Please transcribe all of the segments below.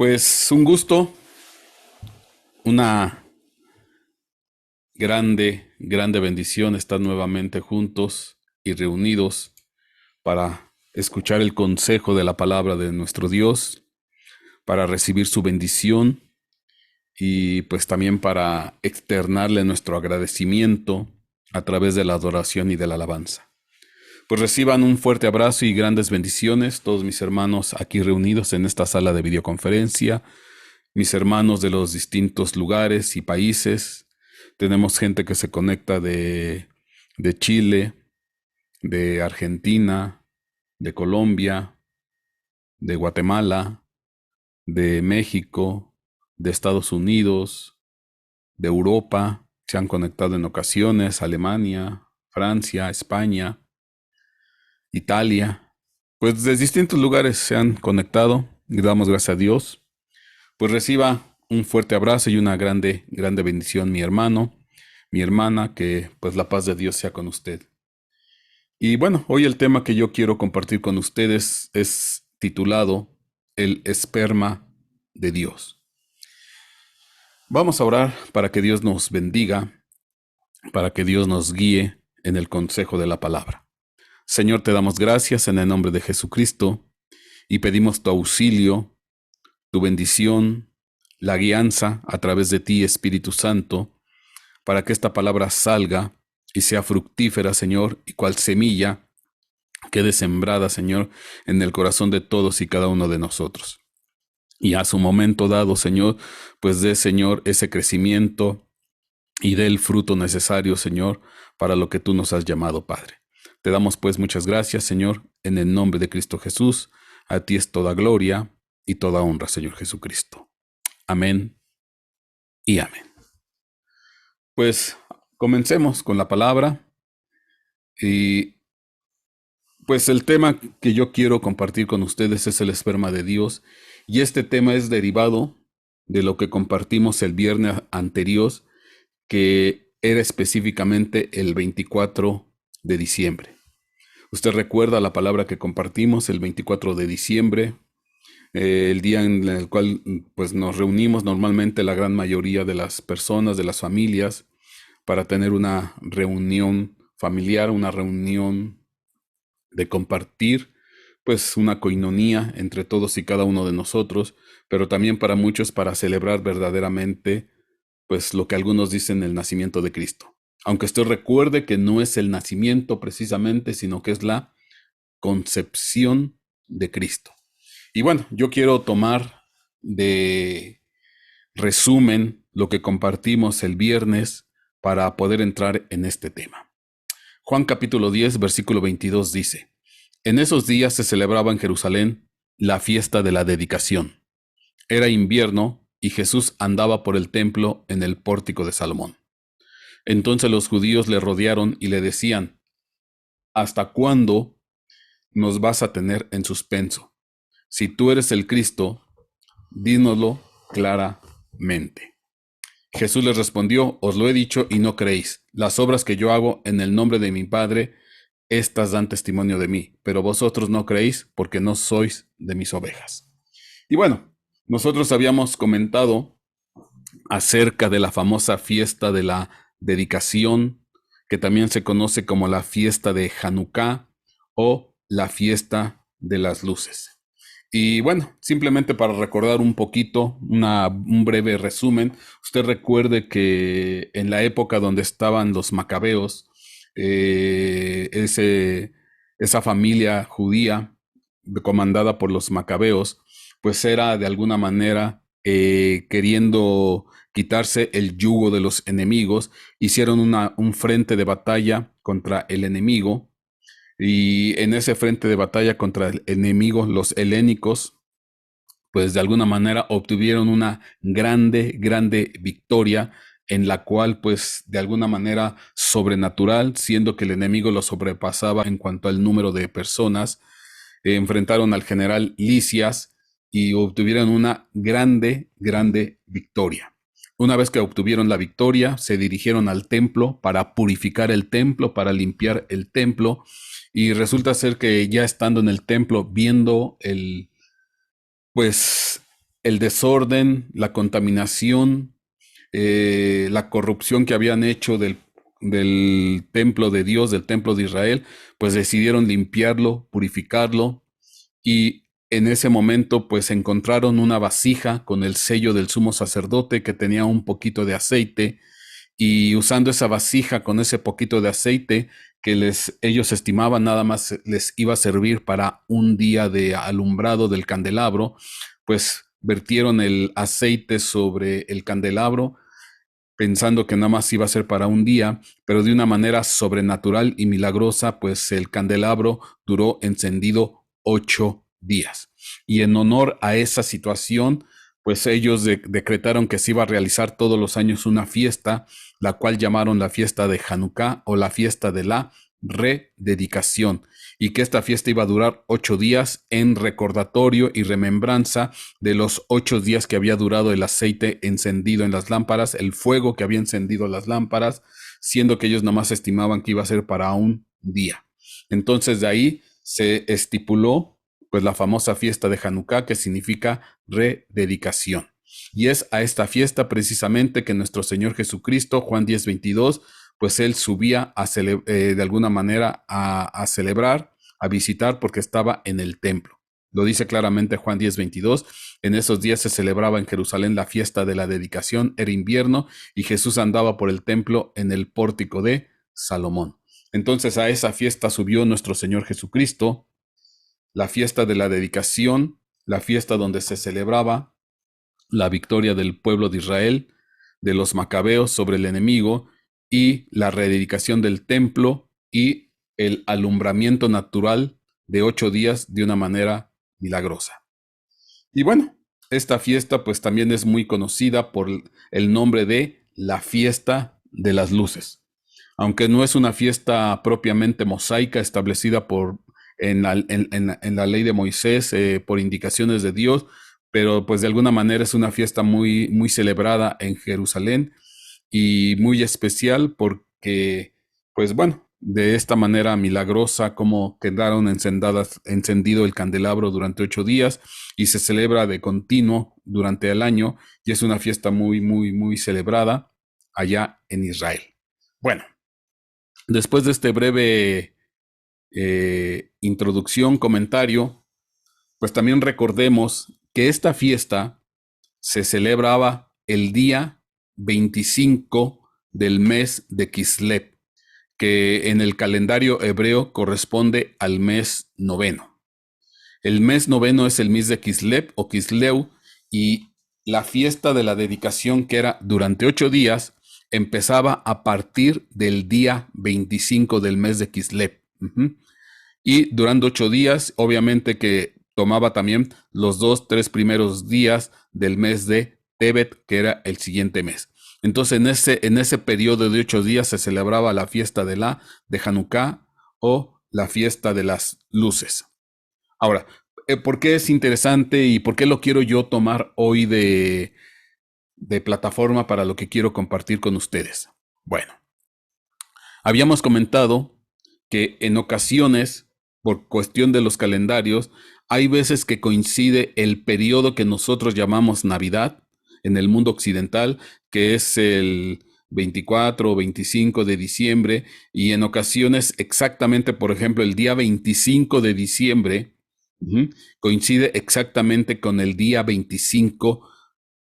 Pues un gusto, una grande bendición estar nuevamente juntos y reunidos para escuchar el consejo de la palabra de nuestro Dios, para recibir su bendición y pues también para externarle nuestro agradecimiento a través de la adoración y de la alabanza. Pues reciban un fuerte abrazo y grandes bendiciones todos mis hermanos aquí reunidos en esta sala de videoconferencia, mis hermanos de los distintos lugares y países. Tenemos gente que se conecta de Chile, de Argentina, de Colombia, de Guatemala, de México, de Estados Unidos, de Europa. Se han conectado en ocasiones, Alemania, Francia, España, Italia. Pues de distintos lugares se han conectado y damos gracias a Dios. Pues reciba un fuerte abrazo y una grande bendición, mi hermano, mi hermana, que pues la paz de Dios sea con usted. Y bueno, hoy el tema que yo quiero compartir con ustedes es titulado El esperma de Dios. Vamos a orar para que Dios nos bendiga, para que Dios nos guíe en el consejo de la palabra. Señor, te damos gracias en el nombre de Jesucristo y pedimos tu auxilio, tu bendición, la guianza a través de ti, Espíritu Santo, para que esta palabra salga y sea fructífera, Señor, y cual semilla quede sembrada, Señor, en el corazón de todos y cada uno de nosotros. Y a su momento dado, Señor, pues dé, Señor, ese crecimiento y dé el fruto necesario, Señor, para lo que tú nos has llamado, Padre. Te damos pues muchas gracias, Señor, en el nombre de Cristo Jesús. A ti es toda gloria y toda honra, Señor Jesucristo. Amén y amén. Pues comencemos con la palabra y pues el tema que yo quiero compartir con ustedes es el esperma de Dios y este tema es derivado de lo que compartimos el viernes anterior, que era específicamente el 24 de diciembre. Usted recuerda la palabra que compartimos el 24 de diciembre, el día en el cual pues nos reunimos normalmente la gran mayoría de las personas, de las familias, para tener una reunión familiar, una reunión de compartir, pues una coinonía entre todos y cada uno de nosotros, pero también para muchos para celebrar verdaderamente, pues lo que algunos dicen el nacimiento de Cristo. Aunque usted recuerde que no es el nacimiento precisamente, sino que es la concepción de Cristo. Y bueno, yo quiero tomar de resumen lo que compartimos el viernes para poder entrar en este tema. Juan capítulo 10, versículo 22 dice: En esos días se celebraba en Jerusalén la fiesta de la dedicación. Era invierno y Jesús andaba por el templo en el pórtico de Salomón. Entonces los judíos le rodearon y le decían: ¿Hasta cuándo nos vas a tener en suspenso? Si tú eres el Cristo, dínoslo claramente. Jesús les respondió: Os lo he dicho y no creéis. Las obras que yo hago en el nombre de mi Padre, estas dan testimonio de mí, pero vosotros no creéis porque no sois de mis ovejas. Y bueno, nosotros habíamos comentado acerca de la famosa fiesta de la dedicación, que también se conoce como la fiesta de Hanukkah o la fiesta de las luces. Y bueno, simplemente para recordar un poquito, un breve resumen, usted recuerde que en la época donde estaban los macabeos, esa familia judía comandada por los macabeos, pues era de alguna manera queriendo quitarse el yugo de los enemigos, hicieron un frente de batalla contra el enemigo. Y en ese frente de batalla contra el enemigo, los helénicos, pues de alguna manera obtuvieron una grande victoria en la cual pues de alguna manera sobrenatural, siendo que el enemigo lo sobrepasaba en cuanto al número de personas, enfrentaron al general Lisias y obtuvieron una grande victoria. Una vez que obtuvieron la victoria, se dirigieron al templo para purificar el templo, para limpiar el templo, y resulta ser que ya estando en el templo, viendo pues el desorden, la contaminación, la corrupción que habían hecho del templo de Dios, del templo de Israel, pues decidieron limpiarlo, purificarlo, y en ese momento pues encontraron una vasija con el sello del sumo sacerdote que tenía un poquito de aceite, y usando esa vasija con ese poquito de aceite que ellos estimaban nada más les iba a servir para un día de alumbrado del candelabro, pues vertieron el aceite sobre el candelabro pensando que nada más iba a ser para un día, pero de una manera sobrenatural y milagrosa, pues el candelabro duró encendido 8 días. Y en honor a esa situación, pues ellos decretaron que se iba a realizar todos los años una fiesta, la cual llamaron la fiesta de Hanukkah o la fiesta de la rededicación, y que esta fiesta iba a durar 8 días en recordatorio y remembranza de los 8 días que había durado el aceite encendido en las lámparas, el fuego que había encendido las lámparas, siendo que ellos nomás estimaban que iba a ser para un día. Entonces de ahí se estipuló pues la famosa fiesta de Hanukkah, que significa rededicación. Y es a esta fiesta precisamente que nuestro Señor Jesucristo, Juan 10:22, pues él subía de alguna manera a celebrar, a visitar, porque estaba en el templo. Lo dice claramente Juan 10:22. En esos días se celebraba en Jerusalén la fiesta de la dedicación, era invierno, y Jesús andaba por el templo en el pórtico de Salomón. Entonces a esa fiesta subió nuestro Señor Jesucristo, la fiesta de la dedicación, la fiesta donde se celebraba la victoria del pueblo de Israel, de los macabeos sobre el enemigo, y la rededicación del templo y el alumbramiento natural de 8 días de una manera milagrosa. Y bueno, esta fiesta pues también es muy conocida por el nombre de la fiesta de las luces. Aunque no es una fiesta propiamente mosaica establecida en la ley de Moisés, por indicaciones de Dios, pero pues de alguna manera es una fiesta muy, muy celebrada en Jerusalén y muy especial porque, pues bueno, de esta manera milagrosa como quedaron encendido el candelabro durante 8 días, y se celebra de continuo durante el año, y es una fiesta muy, muy, muy celebrada allá en Israel. Bueno, después de este breve introducción, comentario, pues también recordemos que esta fiesta se celebraba el día 25 del mes de Kislev, que en el calendario hebreo corresponde al mes noveno. El mes noveno es el mes de Kislev o Kisleu, y la fiesta de la dedicación, que era durante 8 días, empezaba a partir del día 25 del mes de Kislev. Y durante 8 días, obviamente que tomaba también los 2, 3 primeros días del mes de Tebet, que era el siguiente mes. Entonces, en ese periodo de 8 días se celebraba la fiesta de Hanukkah o la fiesta de las luces. Ahora, ¿por qué es interesante y por qué lo quiero yo tomar hoy de plataforma para lo que quiero compartir con ustedes? Bueno, habíamos comentado que en ocasiones, por cuestión de los calendarios, hay veces que coincide el periodo que nosotros llamamos Navidad en el mundo occidental, que es el 24 o 25 de diciembre, y en ocasiones exactamente, por ejemplo, el día 25 de diciembre coincide exactamente con el día 25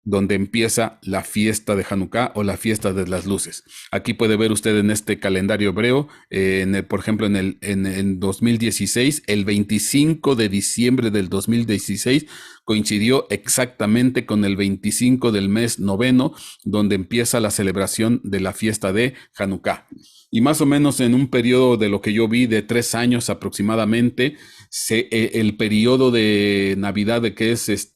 donde empieza la fiesta de Hanukkah o la fiesta de las luces. Aquí puede ver usted en este calendario hebreo, por ejemplo, en 2016, el 25 de diciembre del 2016 coincidió exactamente con el 25 del mes noveno, donde empieza la celebración de la fiesta de Hanukkah. Y más o menos en un periodo de lo que yo vi de 3 años aproximadamente, el periodo de Navidad, de que es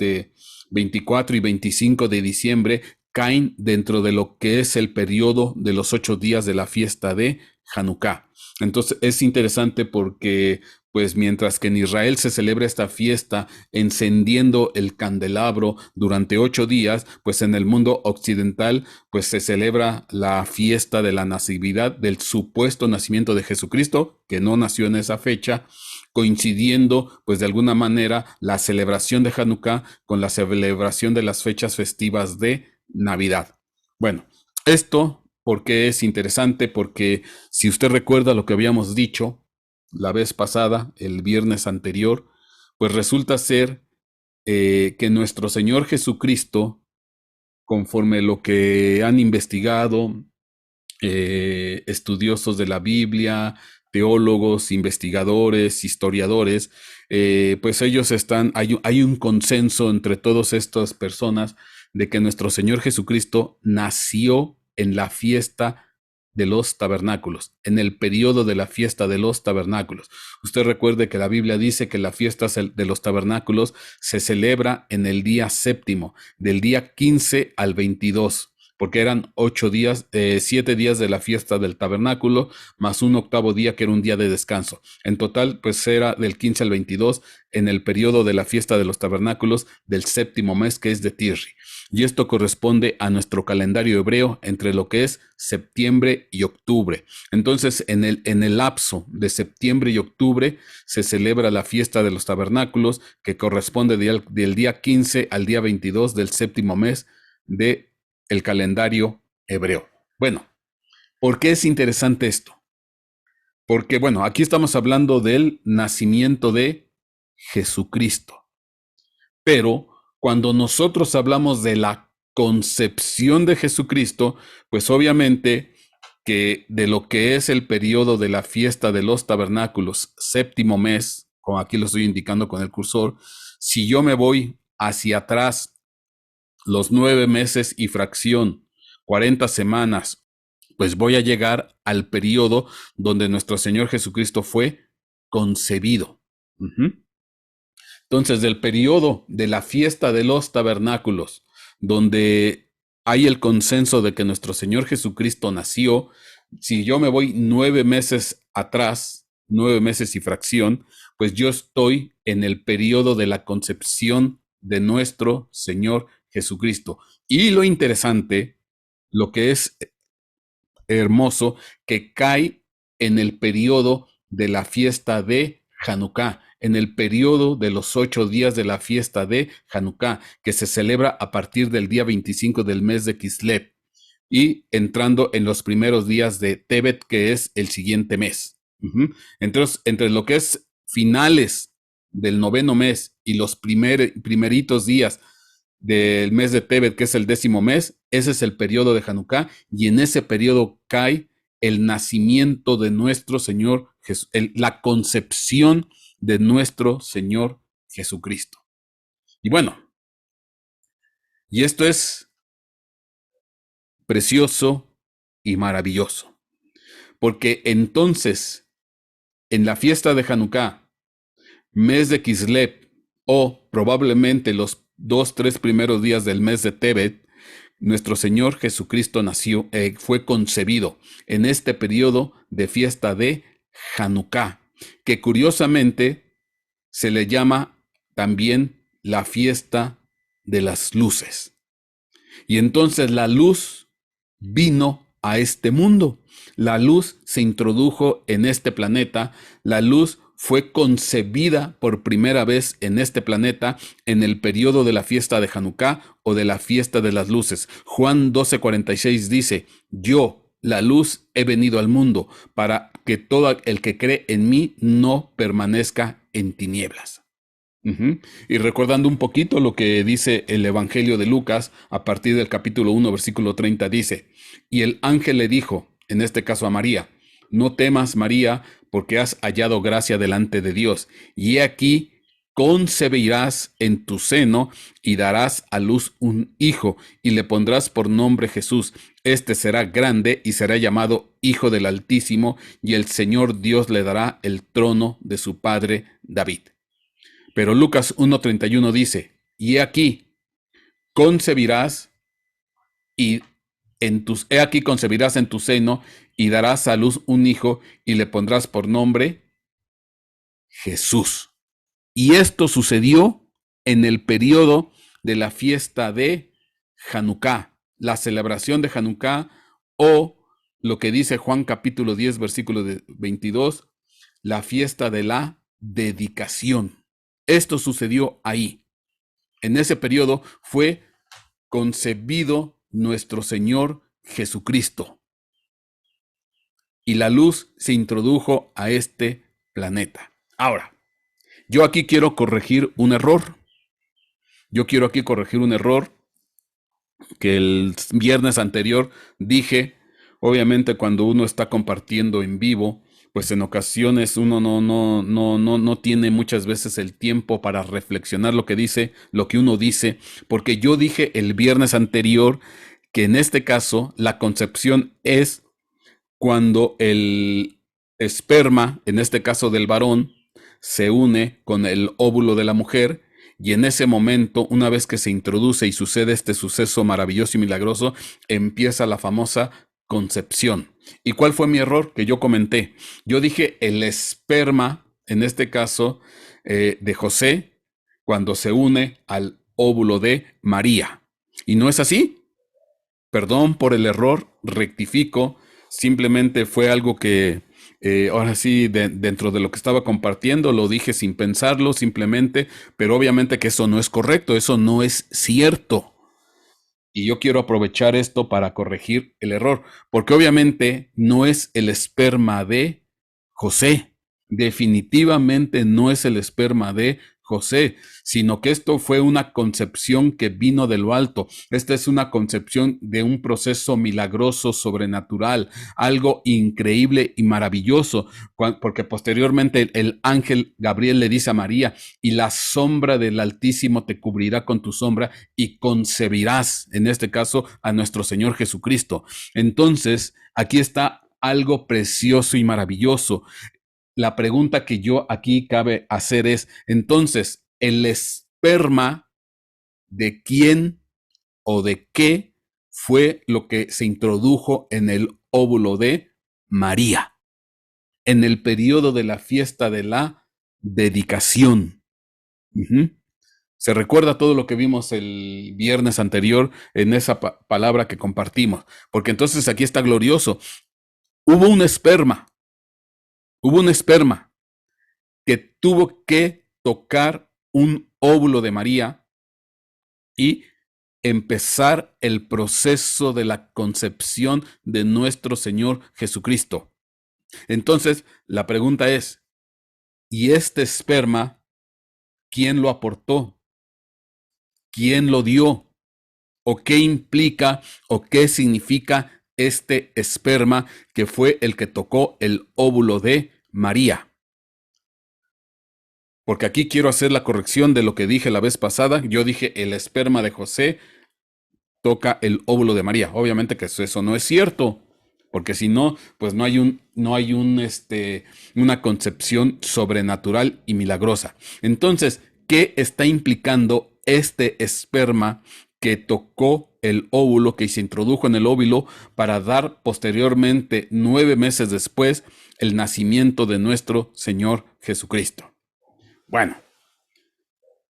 24 y 25 de diciembre, caen dentro de lo que es el periodo de los 8 días de la fiesta de Hanukkah. Entonces es interesante porque, pues mientras que en Israel se celebra esta fiesta encendiendo el candelabro durante 8 días, pues en el mundo occidental, pues se celebra la fiesta de la natividad, del supuesto nacimiento de Jesucristo, que no nació en esa fecha, coincidiendo pues de alguna manera la celebración de Hanukkah con la celebración de las fechas festivas de Navidad. Bueno, esto porque es interesante, porque si usted recuerda lo que habíamos dicho la vez pasada, el viernes anterior, pues resulta ser que nuestro Señor Jesucristo, conforme lo que han investigado estudiosos de la Biblia, teólogos, investigadores, historiadores, pues ellos hay un consenso entre todas estas personas de que nuestro Señor Jesucristo nació en la fiesta de los tabernáculos, en el periodo de la fiesta de los tabernáculos. Usted recuerde que la Biblia dice que la fiesta de los tabernáculos se celebra en el día séptimo, del día 15 al 22, porque eran 8 días, 7 días de la fiesta del tabernáculo, más un octavo día que era un día de descanso. En total, pues era del 15 al 22 en el periodo de la fiesta de los tabernáculos del séptimo mes, que es de Tisri. Y esto corresponde a nuestro calendario hebreo entre lo que es septiembre y octubre. Entonces, en el lapso de septiembre y octubre se celebra la fiesta de los tabernáculos, que corresponde del día 15 al día 22 del séptimo mes de el calendario hebreo. Bueno, ¿por qué es interesante esto? Porque, bueno, aquí estamos hablando del nacimiento de Jesucristo. Pero cuando nosotros hablamos de la concepción de Jesucristo, pues obviamente que de lo que es el periodo de la fiesta de los tabernáculos, séptimo mes, como aquí lo estoy indicando con el cursor, si yo me voy hacia atrás los 9 meses y fracción, 40 semanas, pues voy a llegar al periodo donde nuestro Señor Jesucristo fue concebido. Entonces, del periodo de la fiesta de los tabernáculos, donde hay el consenso de que nuestro Señor Jesucristo nació, si yo me voy 9 meses atrás, 9 meses y fracción, pues yo estoy en el periodo de la concepción de nuestro Señor Jesucristo. Y lo interesante, lo que es hermoso, que cae en el periodo de la fiesta de Hanukkah, en el periodo de los 8 días de la fiesta de Hanukkah, que se celebra a partir del día 25 del mes de Kislev y entrando en los primeros días de Tebet, que es el siguiente mes. Entonces, entre lo que es finales del noveno mes y los primeritos días del mes de Tebet, que es el 10º mes, ese es el periodo de Hanukkah, y en ese periodo cae el nacimiento de nuestro Señor, la concepción de nuestro Señor Jesucristo. Y bueno, y esto es precioso y maravilloso, porque entonces, en la fiesta de Hanukkah, mes de Kislev, o probablemente los 2-3 primeros días del mes de Tebet, nuestro Señor Jesucristo nació, fue concebido en este periodo de fiesta de Hanukkah, que curiosamente se le llama también la fiesta de las luces. Y entonces la luz vino a este mundo. La luz se introdujo en este planeta. La luz fue concebida por primera vez en este planeta en el periodo de la fiesta de Hanukkah o de la fiesta de las luces. Juan 12:46 dice: yo, la luz, he venido al mundo para que todo el que cree en mí no permanezca en tinieblas. Y recordando un poquito lo que dice el Evangelio de Lucas, a partir del capítulo 1, versículo 30, dice: y el ángel le dijo, en este caso a María: no temas, María, porque has hallado gracia delante de Dios, y he aquí, concebirás en tu seno y darás a luz un hijo, y le pondrás por nombre Jesús. Este será grande y será llamado Hijo del Altísimo, y el Señor Dios le dará el trono de su padre David. Pero Lucas 1:31 dice: y he aquí, concebirás he aquí concebirás en tu seno y darás a luz un hijo y le pondrás por nombre Jesús. Y esto sucedió en el periodo de la fiesta de Hanukkah, la celebración de Hanukkah, o lo que dice Juan capítulo 10, versículo 22, la fiesta de la dedicación. Esto sucedió ahí. En ese periodo fue concebido nuestro Señor Jesucristo. Y la luz se introdujo a este planeta. Ahora, yo aquí quiero corregir un error. Que el viernes anterior dije. Obviamente, cuando uno está compartiendo en vivo, pues en ocasiones uno no tiene muchas veces el tiempo para reflexionar lo que uno dice, porque yo dije el viernes anterior que en este caso la concepción es cuando el esperma, en este caso del varón, se une con el óvulo de la mujer, y en ese momento, una vez que se introduce y sucede este suceso maravilloso y milagroso, empieza la famosa concepción. ¿Y cuál fue mi error que yo comenté? Yo dije el esperma, en este caso, de José, cuando se une al óvulo de María. ¿Y no es así? Perdón por el error, rectifico, simplemente fue algo que ahora sí, dentro de lo que estaba compartiendo, lo dije sin pensarlo, simplemente, pero obviamente que eso no es correcto, eso no es cierto. Y yo quiero aprovechar esto para corregir el error, porque obviamente no es el esperma de José, definitivamente no es el esperma de José, sino que esto fue una concepción que vino de lo alto. Esta es una concepción de un proceso milagroso, sobrenatural, algo increíble y maravilloso, porque posteriormente el ángel Gabriel le dice a María, y la sombra del Altísimo te cubrirá con tu sombra y concebirás, en este caso, a nuestro Señor Jesucristo. Entonces, aquí está algo precioso y maravilloso. La pregunta que yo aquí cabe hacer es, entonces, ¿el esperma de quién o de qué fue lo que se introdujo en el óvulo de María en el periodo de la fiesta de la dedicación? Se recuerda todo lo que vimos el viernes anterior en esa palabra que compartimos, porque entonces aquí está glorioso. Hubo un esperma que tuvo que tocar un óvulo de María y empezar el proceso de la concepción de nuestro Señor Jesucristo. Entonces, la pregunta es, ¿y este esperma, quién lo aportó? ¿Quién lo dio? ¿O qué implica o qué significa este esperma que fue el que tocó el óvulo de María? Porque aquí quiero hacer la corrección de lo que dije la vez pasada. Yo dije el esperma de José toca el óvulo de María. Obviamente que eso no es cierto, porque si no, pues no hay una concepción sobrenatural y milagrosa. Entonces, ¿qué está implicando este esperma que tocó el óvulo, que se introdujo en el óvulo para dar posteriormente, 9 meses después, el nacimiento de nuestro Señor Jesucristo? Bueno,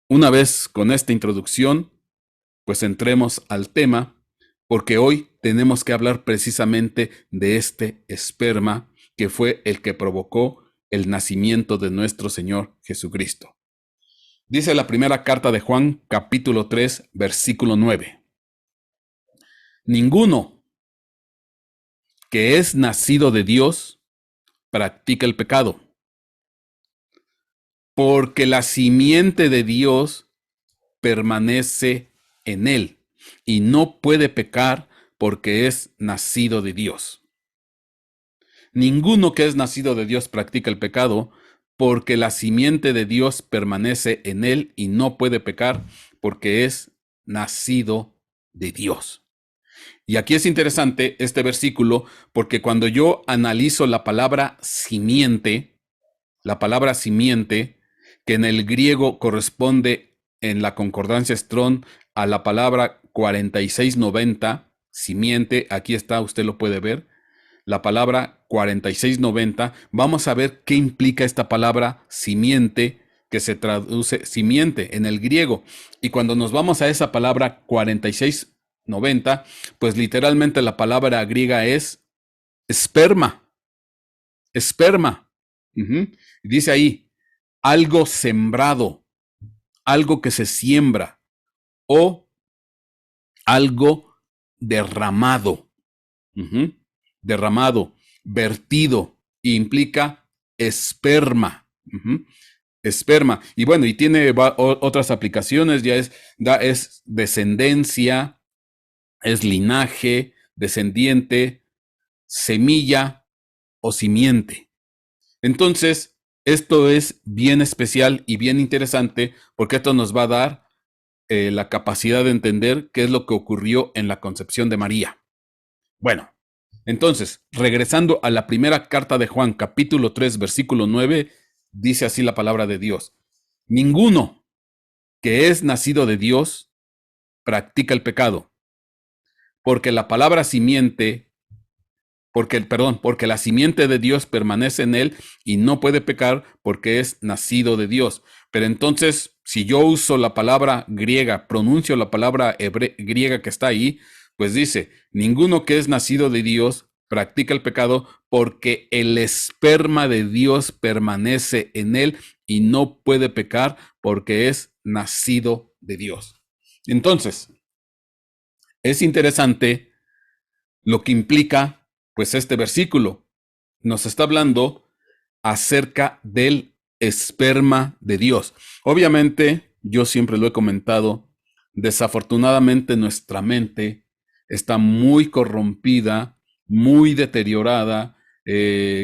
una vez con esta introducción, pues entremos al tema, porque hoy tenemos que hablar precisamente de este esperma que fue el que provocó el nacimiento de nuestro Señor Jesucristo. Dice la primera carta de Juan, capítulo 3, versículo 9. Ninguno que es nacido de Dios practica el pecado, porque la simiente de Dios permanece en él y no puede pecar porque es nacido de Dios. Ninguno que es nacido de Dios practica el pecado, porque la simiente de Dios permanece en él y no puede pecar porque es nacido de Dios. Y aquí es interesante este versículo, porque cuando yo analizo la palabra simiente, que en el griego corresponde en la concordancia Strong a la palabra 4690, simiente, aquí está, usted lo puede ver, la palabra 4690, vamos a ver qué implica esta palabra simiente, que se traduce simiente en el griego. Y cuando nos vamos a esa palabra 4690, pues literalmente la palabra griega es esperma. Esperma. Dice ahí, algo sembrado, algo que se siembra o algo derramado. Ujú. Derramado, vertido, implica esperma. Ujú. Esperma. Y bueno, y tiene otras aplicaciones, ya es descendencia, es linaje, descendiente, semilla o simiente. Entonces, esto es bien especial y bien interesante porque esto nos va a dar la capacidad de entender qué es lo que ocurrió en la concepción de María. Bueno, entonces, regresando a la primera carta de Juan, capítulo 3, versículo 9, dice así la palabra de Dios. Ninguno que es nacido de Dios practica el pecado, porque la palabra simiente, porque la simiente de Dios permanece en él y no puede pecar porque es nacido de Dios. Pero entonces, si yo uso la palabra griega, pronuncio la palabra griega que está ahí, pues dice, ninguno que es nacido de Dios practica el pecado porque el esperma de Dios permanece en él y no puede pecar porque es nacido de Dios. Entonces, es interesante lo que implica, pues, este versículo. Nos está hablando acerca del esperma de Dios. Obviamente, yo siempre lo he comentado, desafortunadamente nuestra mente está muy corrompida, muy deteriorada,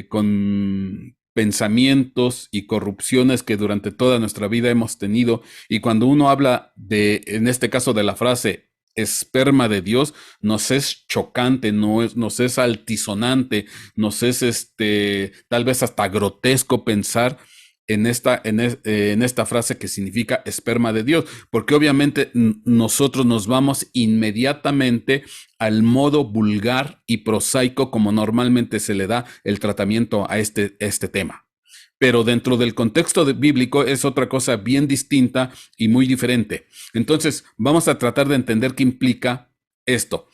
con pensamientos y corrupciones que durante toda nuestra vida hemos tenido. Y cuando uno habla de, en este caso, de la frase esperma de Dios, nos es chocante, nos es altisonante, nos es tal vez hasta grotesco pensar en esta frase que significa esperma de Dios, porque obviamente nosotros nos vamos inmediatamente al modo vulgar y prosaico como normalmente se le da el tratamiento a este tema. Pero dentro del contexto bíblico es otra cosa bien distinta y muy diferente. Entonces, vamos a tratar de entender qué implica esto.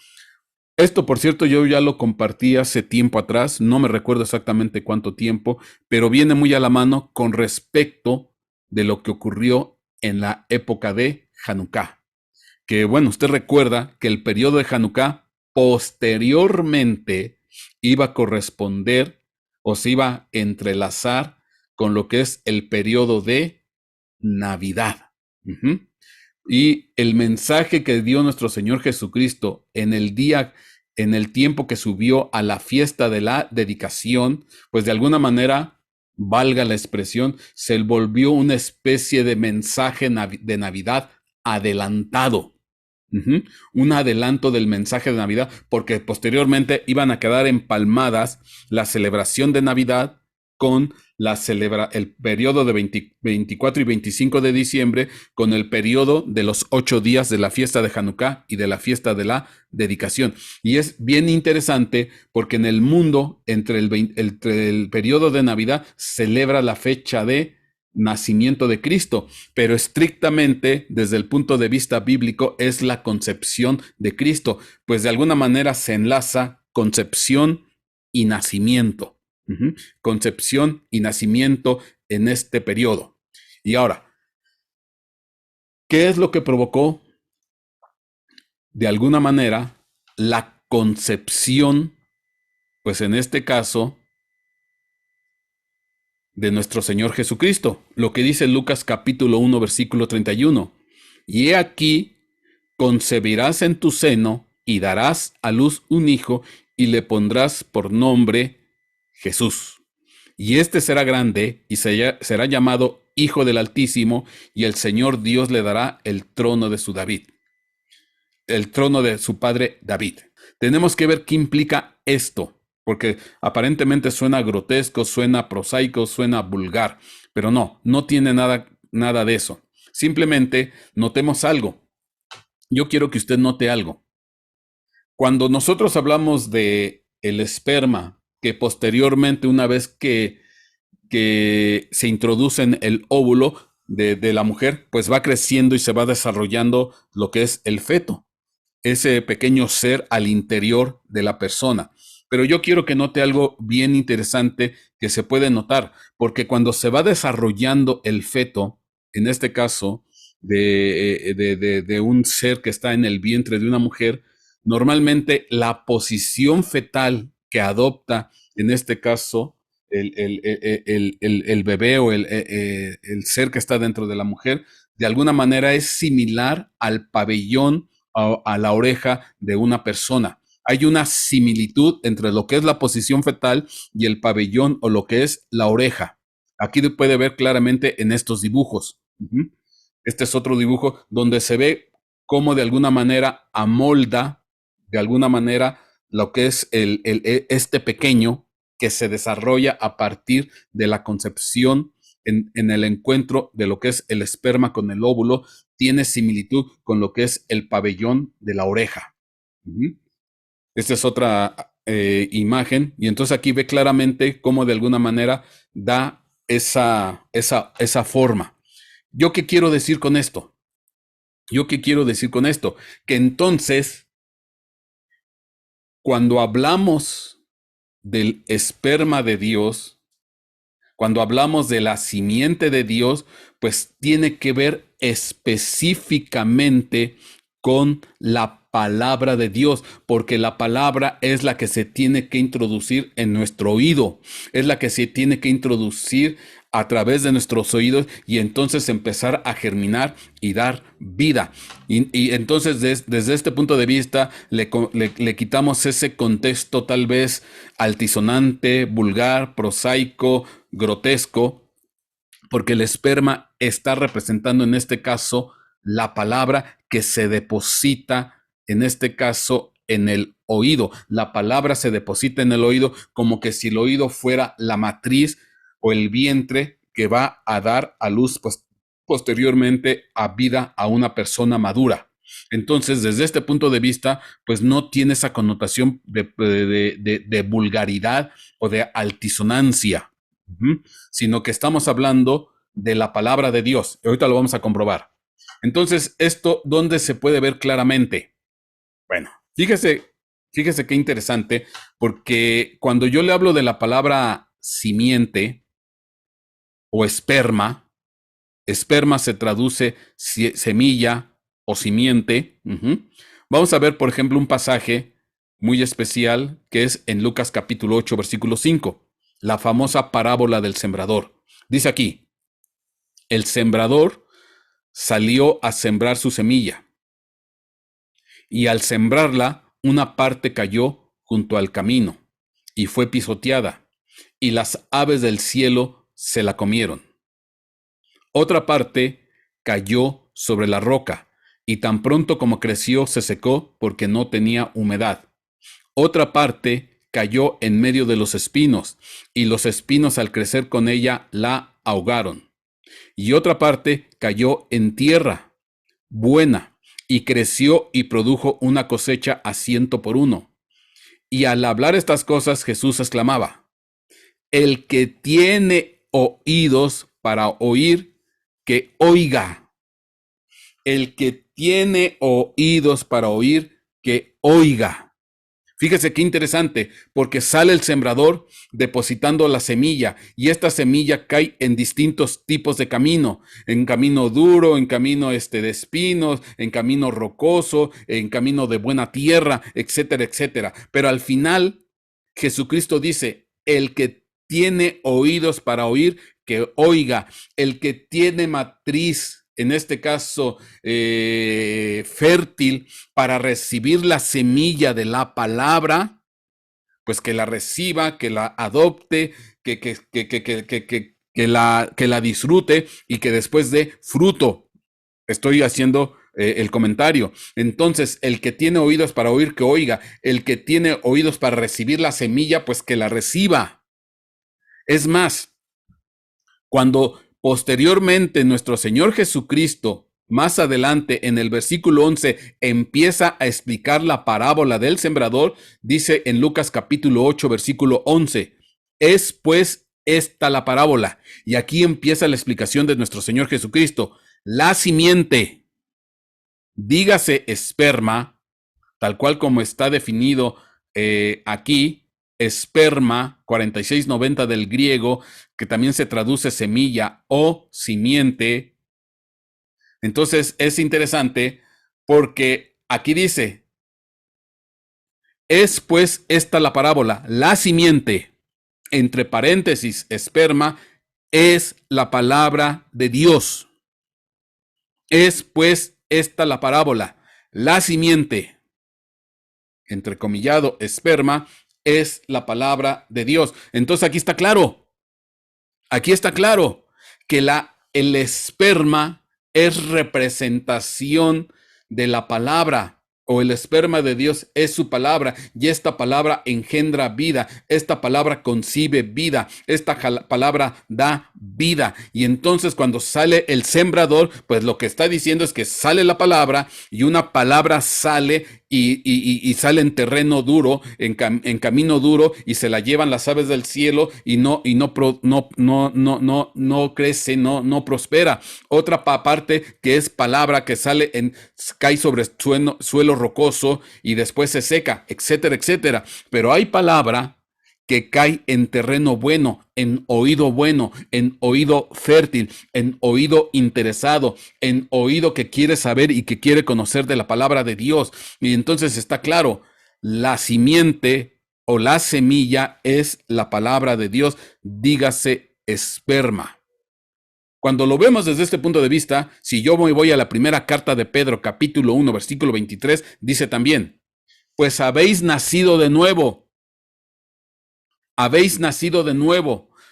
Esto, por cierto, yo ya lo compartí hace tiempo atrás, no me recuerdo exactamente cuánto tiempo, pero viene muy a la mano con respecto de lo que ocurrió en la época de Hanukkah. Que bueno, usted recuerda que el periodo de Hanukkah posteriormente iba a corresponder o se iba a entrelazar con lo que es el periodo de Navidad. Uh-huh. Y el mensaje que dio nuestro Señor Jesucristo en el tiempo que subió a la fiesta de la dedicación, pues de alguna manera, valga la expresión, se volvió una especie de mensaje de Navidad adelantado. Uh-huh. Un adelanto del mensaje de Navidad, porque posteriormente iban a quedar empalmadas la celebración de Navidad con el periodo de 24 y 25 de diciembre, con el periodo de los 8 días de la fiesta de Hanukkah y de la fiesta de la dedicación. Y es bien interesante porque en el mundo, entre el periodo de Navidad, celebra la fecha de nacimiento de Cristo, pero estrictamente desde el punto de vista bíblico es la concepción de Cristo, pues de alguna manera se enlaza concepción y nacimiento. Uh-huh. Concepción y nacimiento en este periodo. Y ahora, ¿qué es lo que provocó de alguna manera la concepción, pues en este caso, de nuestro Señor Jesucristo? Lo que dice Lucas capítulo 1, versículo 31. Y he aquí, concebirás en tu seno y darás a luz un hijo y le pondrás por nombre Jesús. Y este será grande y será llamado Hijo del Altísimo, y el Señor Dios le dará el trono de el trono de su padre David. Tenemos que ver qué implica esto, porque aparentemente suena grotesco, suena prosaico, suena vulgar, pero no tiene nada de eso. Simplemente notemos algo. Yo quiero que usted note algo. Cuando nosotros hablamos de el esperma, que posteriormente, una vez que se introduce en el óvulo de la mujer, pues va creciendo y se va desarrollando lo que es el feto, ese pequeño ser al interior de la persona. Pero yo quiero que note algo bien interesante que se puede notar, porque cuando se va desarrollando el feto, en este caso, de un ser que está en el vientre de una mujer, normalmente la posición fetal que adopta, en este caso, el bebé o el ser que está dentro de la mujer, de alguna manera es similar al pabellón a la oreja de una persona. Hay una similitud entre lo que es la posición fetal y el pabellón o lo que es la oreja. Aquí se puede ver claramente en estos dibujos. Este es otro dibujo donde se ve cómo de alguna manera amolda, de alguna manera, lo que es este pequeño que se desarrolla a partir de la concepción en el encuentro de lo que es el esperma con el óvulo, tiene similitud con lo que es el pabellón de la oreja. Esta es otra imagen, y entonces aquí ve claramente cómo de alguna manera da esa forma. ¿Yo qué quiero decir con esto? ¿Yo qué quiero decir con esto? Que entonces, cuando hablamos del esperma de Dios, cuando hablamos de la simiente de Dios, pues tiene que ver específicamente con la palabra de Dios, porque la palabra es la que se tiene que introducir en nuestro oído, es la que se tiene que introducir a través de nuestros oídos y entonces empezar a germinar y dar vida. Y entonces desde este punto de vista le quitamos ese contexto tal vez altisonante, vulgar, prosaico, grotesco, porque el esperma está representando en este caso la palabra que se deposita, en este caso, en el oído. La palabra se deposita en el oído como que si el oído fuera la matriz o el vientre que va a dar a luz, pues, posteriormente a vida a una persona madura. Entonces, desde este punto de vista, pues no tiene esa connotación de vulgaridad o de altisonancia, sino que estamos hablando de la palabra de Dios. Y ahorita lo vamos a comprobar. Entonces, ¿esto dónde se puede ver claramente? Bueno, fíjese qué interesante, porque cuando yo le hablo de la palabra simiente o esperma, esperma se traduce semilla o simiente. Vamos a ver, por ejemplo, un pasaje muy especial que es en Lucas capítulo 8, versículo 5, la famosa parábola del sembrador. Dice aquí, el sembrador salió a sembrar su semilla, y al sembrarla, una parte cayó junto al camino, y fue pisoteada, y las aves del cielo se la comieron. Otra parte cayó sobre la roca, y tan pronto como creció se secó porque no tenía humedad. Otra parte cayó en medio de los espinos, y los espinos al crecer con ella la ahogaron. Y otra parte cayó en tierra buena, y creció y produjo una cosecha a 100 por 1. Y al hablar estas cosas, Jesús exclamaba, el que tiene oídos para oír, que oiga. El que tiene oídos para oír, que oiga. Fíjese qué interesante, porque sale el sembrador depositando la semilla, y esta semilla cae en distintos tipos de camino, en camino duro, en camino de espinos, en camino rocoso, en camino de buena tierra, etcétera, etcétera. Pero al final, Jesucristo dice, el que tiene oídos para oír, que oiga. El que tiene matriz, en este caso fértil, para recibir la semilla de la palabra, pues que la reciba, que la adopte, que la disfrute y que después dé fruto. Estoy haciendo el comentario. Entonces, el que tiene oídos para oír, que oiga. El que tiene oídos para recibir la semilla, pues que la reciba. Es más, cuando posteriormente nuestro Señor Jesucristo, más adelante en el versículo 11, empieza a explicar la parábola del sembrador, dice en Lucas capítulo 8, versículo 11, es pues esta la parábola. Y aquí empieza la explicación de nuestro Señor Jesucristo. La simiente, dígase esperma, tal cual como está definido aquí, esperma, 4690 del griego, que también se traduce semilla o simiente. Entonces es interesante porque aquí dice, es pues esta la parábola, la simiente, entre paréntesis, esperma, es la palabra de Dios. Es pues esta la parábola, la simiente, entrecomillado, esperma, es la palabra de Dios. Entonces aquí está claro que el esperma es representación de la palabra, o el esperma de Dios es su palabra, y esta palabra engendra vida, esta palabra concibe vida, esta palabra da vida. Y entonces cuando sale el sembrador, pues lo que está diciendo es que sale la palabra, y una palabra sale y sale en terreno duro, en camino duro, y se la llevan las aves del cielo, y no crece, no prospera. Otra parte que es palabra que cae sobre suelo rocoso y después se seca, etcétera, etcétera. Pero hay palabra que cae en terreno bueno, en oído fértil, en oído interesado, en oído que quiere saber y que quiere conocer de la palabra de Dios. Y entonces está claro, la simiente o la semilla es la palabra de Dios, dígase esperma. Cuando lo vemos desde este punto de vista, si yo voy a la primera carta de Pedro, capítulo 1, versículo 23, dice también, pues habéis nacido de nuevo,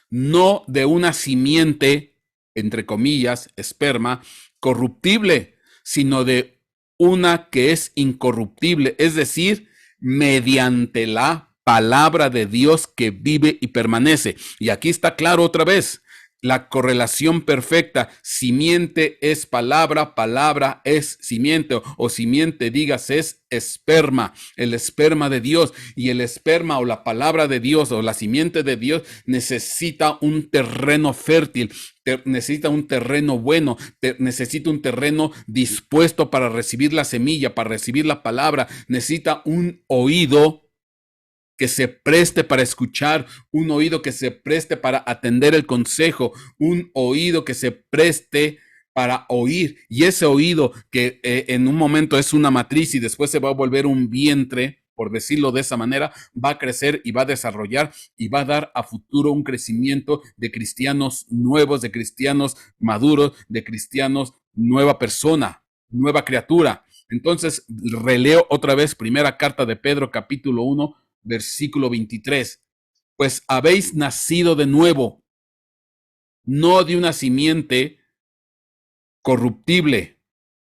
no de una simiente, entre comillas, esperma, corruptible, sino de una que es incorruptible, es decir, mediante la palabra de Dios que vive y permanece. Y aquí está claro otra vez, la correlación perfecta, simiente es palabra, palabra es simiente, o simiente, digas, es esperma, el esperma de Dios. Y el esperma o la palabra de Dios o la simiente de Dios necesita un terreno fértil, necesita un terreno bueno, necesita un terreno dispuesto para recibir la semilla, para recibir la palabra, necesita un oído que se preste para escuchar, un oído que se preste para atender el consejo, un oído que se preste para oír. Y ese oído que en un momento es una matriz y después se va a volver un vientre, por decirlo de esa manera, va a crecer y va a desarrollar y va a dar a futuro un crecimiento de cristianos nuevos, de cristianos maduros, de cristianos nueva persona, nueva criatura. Entonces, releo otra vez primera carta de Pedro, capítulo 1, versículo 23. Pues habéis nacido de nuevo, no de una simiente corruptible,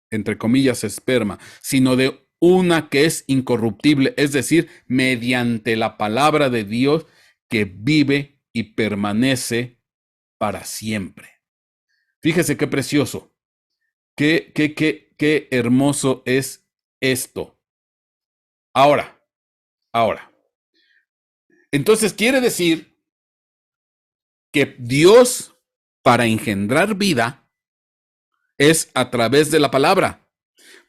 entre comillas, esperma, sino de una que es incorruptible, es decir, mediante la palabra de Dios que vive y permanece para siempre. Fíjese qué precioso, qué hermoso es esto. Ahora, entonces quiere decir que Dios, para engendrar vida, es a través de la palabra,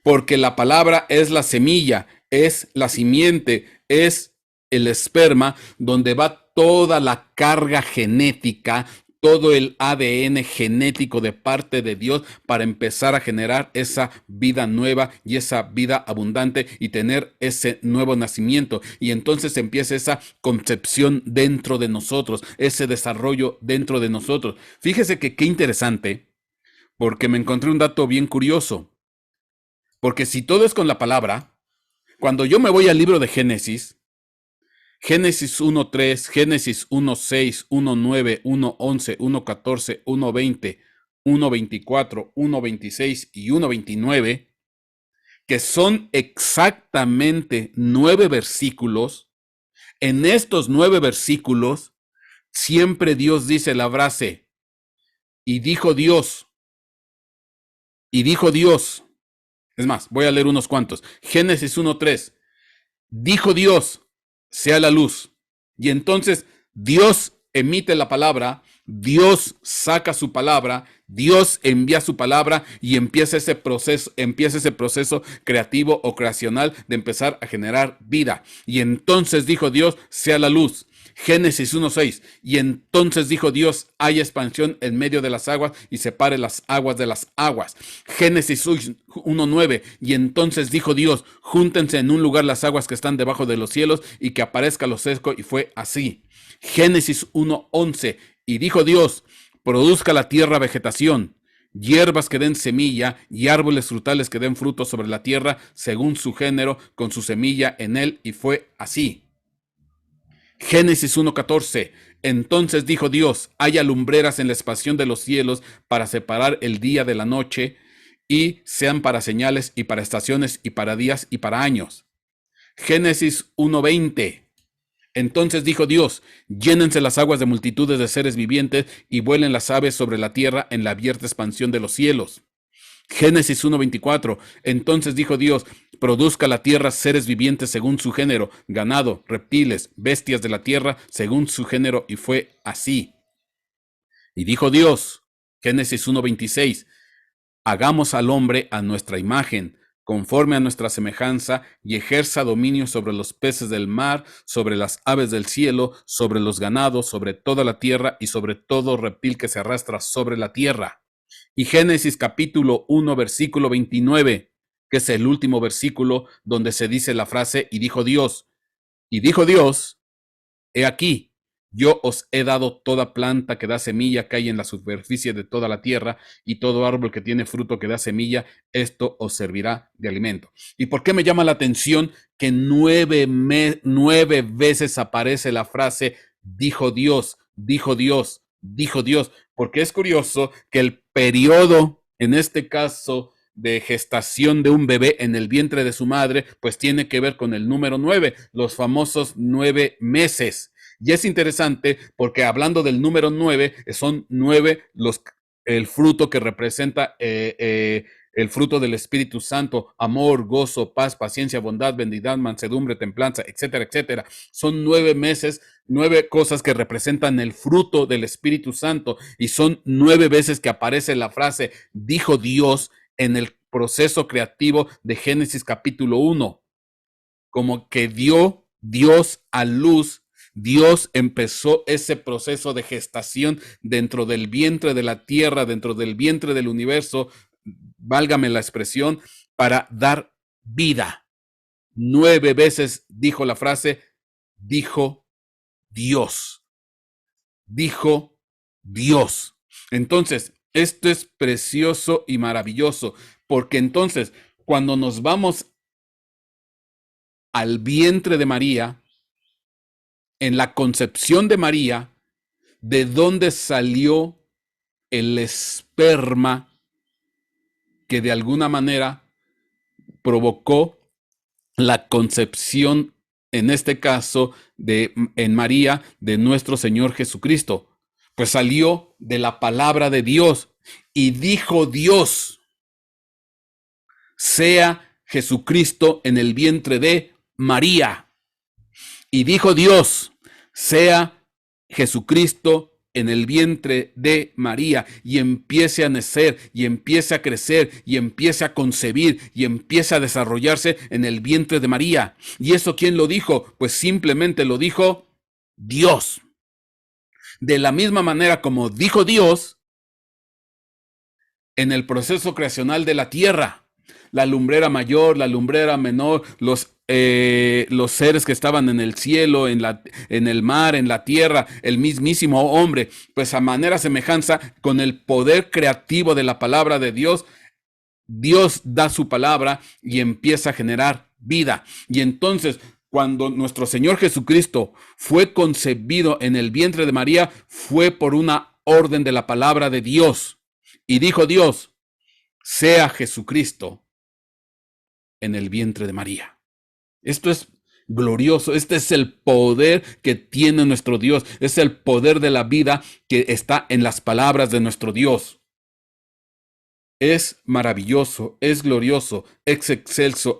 porque la palabra es la semilla, es la simiente, es el esperma, donde va toda la carga genética, todo el ADN genético de parte de Dios para empezar a generar esa vida nueva y esa vida abundante y tener ese nuevo nacimiento. Y entonces empieza esa concepción dentro de nosotros, ese desarrollo dentro de nosotros. Fíjese que qué interesante, porque me encontré un dato bien curioso. Porque si todo es con la palabra, cuando yo me voy al libro de Génesis, Génesis 1.3, Génesis 1.6, 1.9, 1.11, 1.14, 1.20, 1.24, 1.26 y 1.29, que son exactamente 9 versículos, en estos 9 versículos, siempre Dios dice la frase, y dijo Dios, es más, voy a leer unos cuantos. Génesis 1.3, dijo Dios, sea la luz. Y entonces Dios emite la palabra, Dios saca su palabra, Dios envía su palabra y empieza ese proceso creativo o creacional de empezar a generar vida. Y entonces dijo Dios, sea la luz. Génesis 1:6. Y entonces dijo Dios, haya expansión en medio de las aguas y separe las aguas de las aguas. Génesis 1:9. Y entonces dijo Dios, júntense en un lugar las aguas que están debajo de los cielos y que aparezca lo seco, y fue así. Génesis 1:11. Y dijo Dios, produzca la tierra vegetación, hierbas que den semilla y árboles frutales que den frutos sobre la tierra según su género, con su semilla en él, y fue así. Génesis 1:14. Entonces dijo Dios, haya lumbreras en la expansión de los cielos para separar el día de la noche, y sean para señales y para estaciones y para días y para años. Génesis 1:20. Entonces dijo Dios, llénense las aguas de multitudes de seres vivientes y vuelen las aves sobre la tierra en la abierta expansión de los cielos. Génesis 1:24. Entonces dijo Dios, produzca la tierra seres vivientes según su género, ganado, reptiles, bestias de la tierra según su género, y fue así. Y dijo Dios, Génesis 1:26, hagamos al hombre a nuestra imagen, conforme a nuestra semejanza, y ejerza dominio sobre los peces del mar, sobre las aves del cielo, sobre los ganados, sobre toda la tierra y sobre todo reptil que se arrastra sobre la tierra. Y Génesis capítulo 1, versículo 29, que es el último versículo donde se dice la frase, y dijo Dios, he aquí, yo os he dado toda planta que da semilla que hay en la superficie de toda la tierra, y todo árbol que tiene fruto que da semilla, esto os servirá de alimento. ¿Y por qué me llama la atención que 9 veces aparece la frase, dijo Dios, dijo Dios, dijo Dios? Porque es curioso que el periodo, en este caso, de gestación de un bebé en el vientre de su madre, pues tiene que ver con el número 9, los famosos 9 meses. Y es interesante porque hablando del número 9, son 9 el fruto que representa el fruto del Espíritu Santo, amor, gozo, paz, paciencia, bondad, benignidad, mansedumbre, templanza, etcétera, etcétera. Son 9 meses, 9 cosas que representan el fruto del Espíritu Santo, y son 9 veces que aparece la frase, dijo Dios, en el proceso creativo de Génesis capítulo 1. Como que dio Dios a luz, Dios empezó ese proceso de gestación dentro del vientre de la tierra, dentro del vientre del universo, válgame la expresión, para dar vida. 9 veces dijo la frase, dijo Dios. Dijo Dios. Entonces, esto es precioso y maravilloso, porque entonces, cuando nos vamos al vientre de María, en la concepción de María, ¿de dónde salió el esperma que de alguna manera provocó la concepción, en este caso, en María, de nuestro Señor Jesucristo? Pues salió de la palabra de Dios, y dijo Dios, sea Jesucristo en el vientre de María. Y dijo Dios, sea Jesucristo en el vientre de María, y empiece a nacer, y empiece a crecer, y empiece a concebir, y empiece a desarrollarse en el vientre de María. ¿Y eso quién lo dijo? Pues simplemente lo dijo Dios. De la misma manera como dijo Dios en el proceso creacional de la tierra, la lumbrera mayor, la lumbrera menor, los seres que estaban en el cielo, en el mar, en la tierra, el mismísimo hombre, pues a manera semejanza, con el poder creativo de la palabra de Dios, Dios da su palabra y empieza a generar vida. Y entonces, cuando nuestro Señor Jesucristo fue concebido en el vientre de María, fue por una orden de la palabra de Dios. Y dijo Dios, sea Jesucristo en el vientre de María. Esto es glorioso, este es el poder que tiene nuestro Dios, es el poder de la vida que está en las palabras de nuestro Dios. Es maravilloso, es glorioso, es excelso,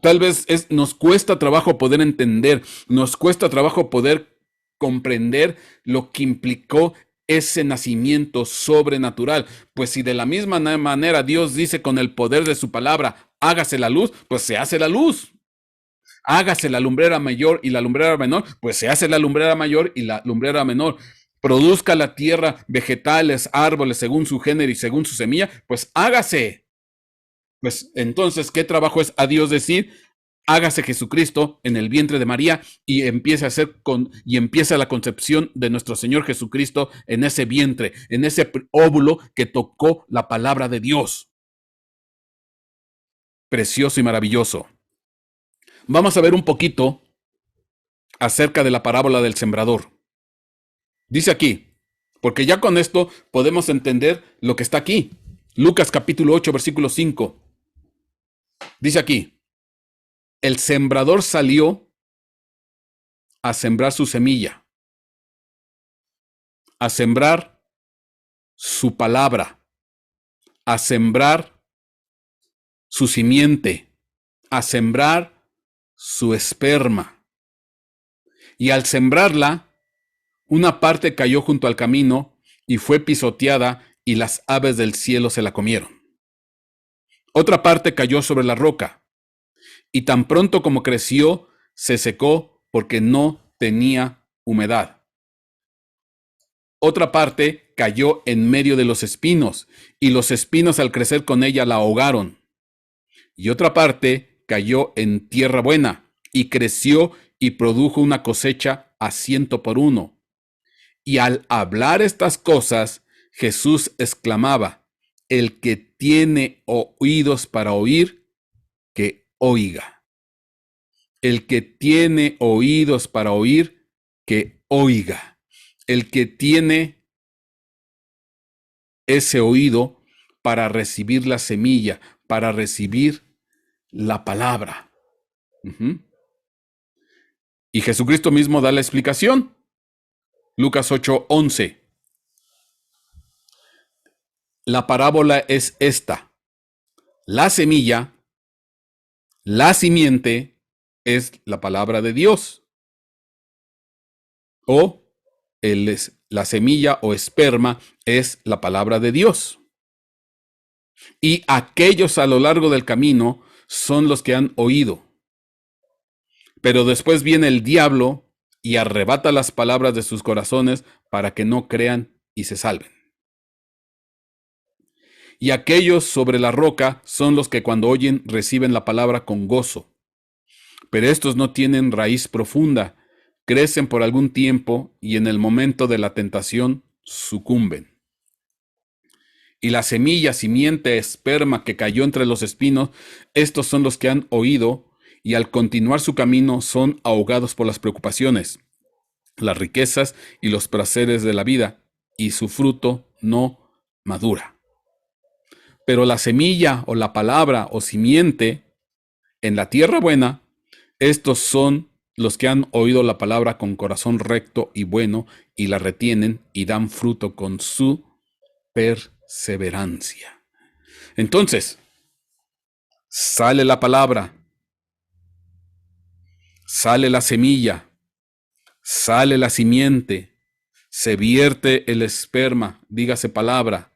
tal vez nos cuesta trabajo poder entender, nos cuesta trabajo poder comprender lo que implicó ese nacimiento sobrenatural. Pues si de la misma manera Dios dice con el poder de su palabra, hágase la luz, pues se hace la luz. Hágase la lumbrera mayor y la lumbrera menor, pues se hace la lumbrera mayor y la lumbrera menor. Produzca la tierra vegetales, árboles, según su género y según su semilla, pues hágase. Pues entonces, ¿qué trabajo es a Dios decir? Hágase Jesucristo en el vientre de María y empieza la concepción de nuestro Señor Jesucristo en ese vientre, en ese óvulo que tocó la palabra de Dios. Precioso y maravilloso. Vamos a ver un poquito acerca de la parábola del sembrador. Dice aquí, porque ya con esto podemos entender lo que está aquí. Lucas capítulo 8, versículo 5. Dice aquí, el sembrador salió a sembrar su semilla, a sembrar su palabra, a sembrar su simiente, a sembrar su esperma. Y al sembrarla, una parte cayó junto al camino y fue pisoteada y las aves del cielo se la comieron. Otra parte cayó sobre la roca y tan pronto como creció, se secó porque no tenía humedad. Otra parte cayó en medio de los espinos y los espinos al crecer con ella la ahogaron. Y otra parte cayó en tierra buena y creció y produjo una cosecha a 100 por 1. Y al hablar estas cosas, Jesús exclamaba, el que tiene oídos para oír, que oiga. El que tiene oídos para oír, que oiga. El que tiene ese oído para recibir la semilla, para recibir la palabra. Y Jesucristo mismo da la explicación. Lucas 8:11. La parábola es esta. La semilla, la simiente, es la palabra de Dios. O la semilla o esperma es la palabra de Dios. Y aquellos a lo largo del camino son los que han oído. Pero después viene el diablo y arrebata las palabras de sus corazones para que no crean y se salven. Y aquellos sobre la roca son los que cuando oyen reciben la palabra con gozo. Pero estos no tienen raíz profunda, crecen por algún tiempo y en el momento de la tentación sucumben. Y la semilla, simiente, esperma que cayó entre los espinos, estos son los que han oído y al continuar su camino son ahogados por las preocupaciones, las riquezas y los placeres de la vida, y su fruto no madura. Pero la semilla o la palabra o simiente en la tierra buena, estos son los que han oído la palabra con corazón recto y bueno y la retienen y dan fruto con su perseverancia. Entonces, sale la palabra, sale la semilla, sale la simiente, se vierte el esperma, dígase palabra,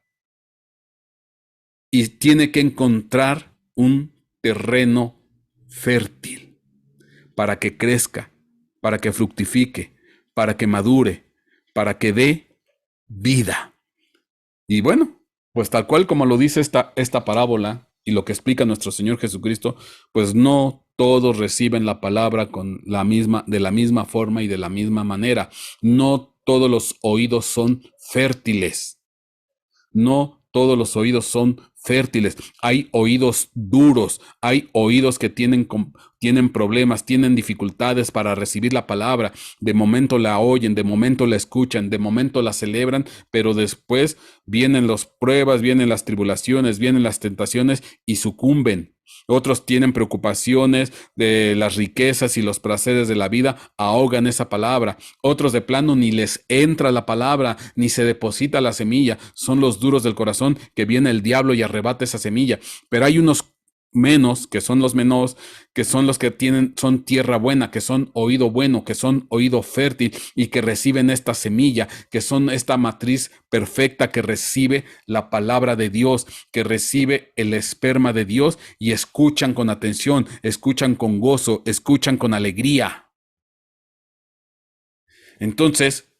y tiene que encontrar un terreno fértil para que crezca, para que fructifique, para que madure, para que dé vida. Y bueno, pues tal cual como lo dice esta parábola y lo que explica nuestro Señor Jesucristo, pues no todos reciben la palabra de la misma forma y de la misma manera. No todos los oídos son fértiles. No todos los oídos son fértiles. Hay oídos duros, hay oídos que tienen problemas, tienen dificultades para recibir la palabra. De momento la oyen, de momento la escuchan, de momento la celebran, pero después vienen las pruebas, vienen las tribulaciones, vienen las tentaciones y sucumben. Otros tienen preocupaciones de las riquezas y los placeres de la vida, ahogan esa palabra. Otros de plano ni les entra la palabra, ni se deposita la semilla. Son los duros del corazón que viene el diablo y arrebata esa semilla. Pero hay unos menos, que son los menos, que son los que son tierra buena, que son oído bueno, que son oído fértil y que reciben esta semilla, que son esta matriz perfecta que recibe la palabra de Dios, que recibe el esperma de Dios y escuchan con atención, escuchan con gozo, escuchan con alegría. Entonces,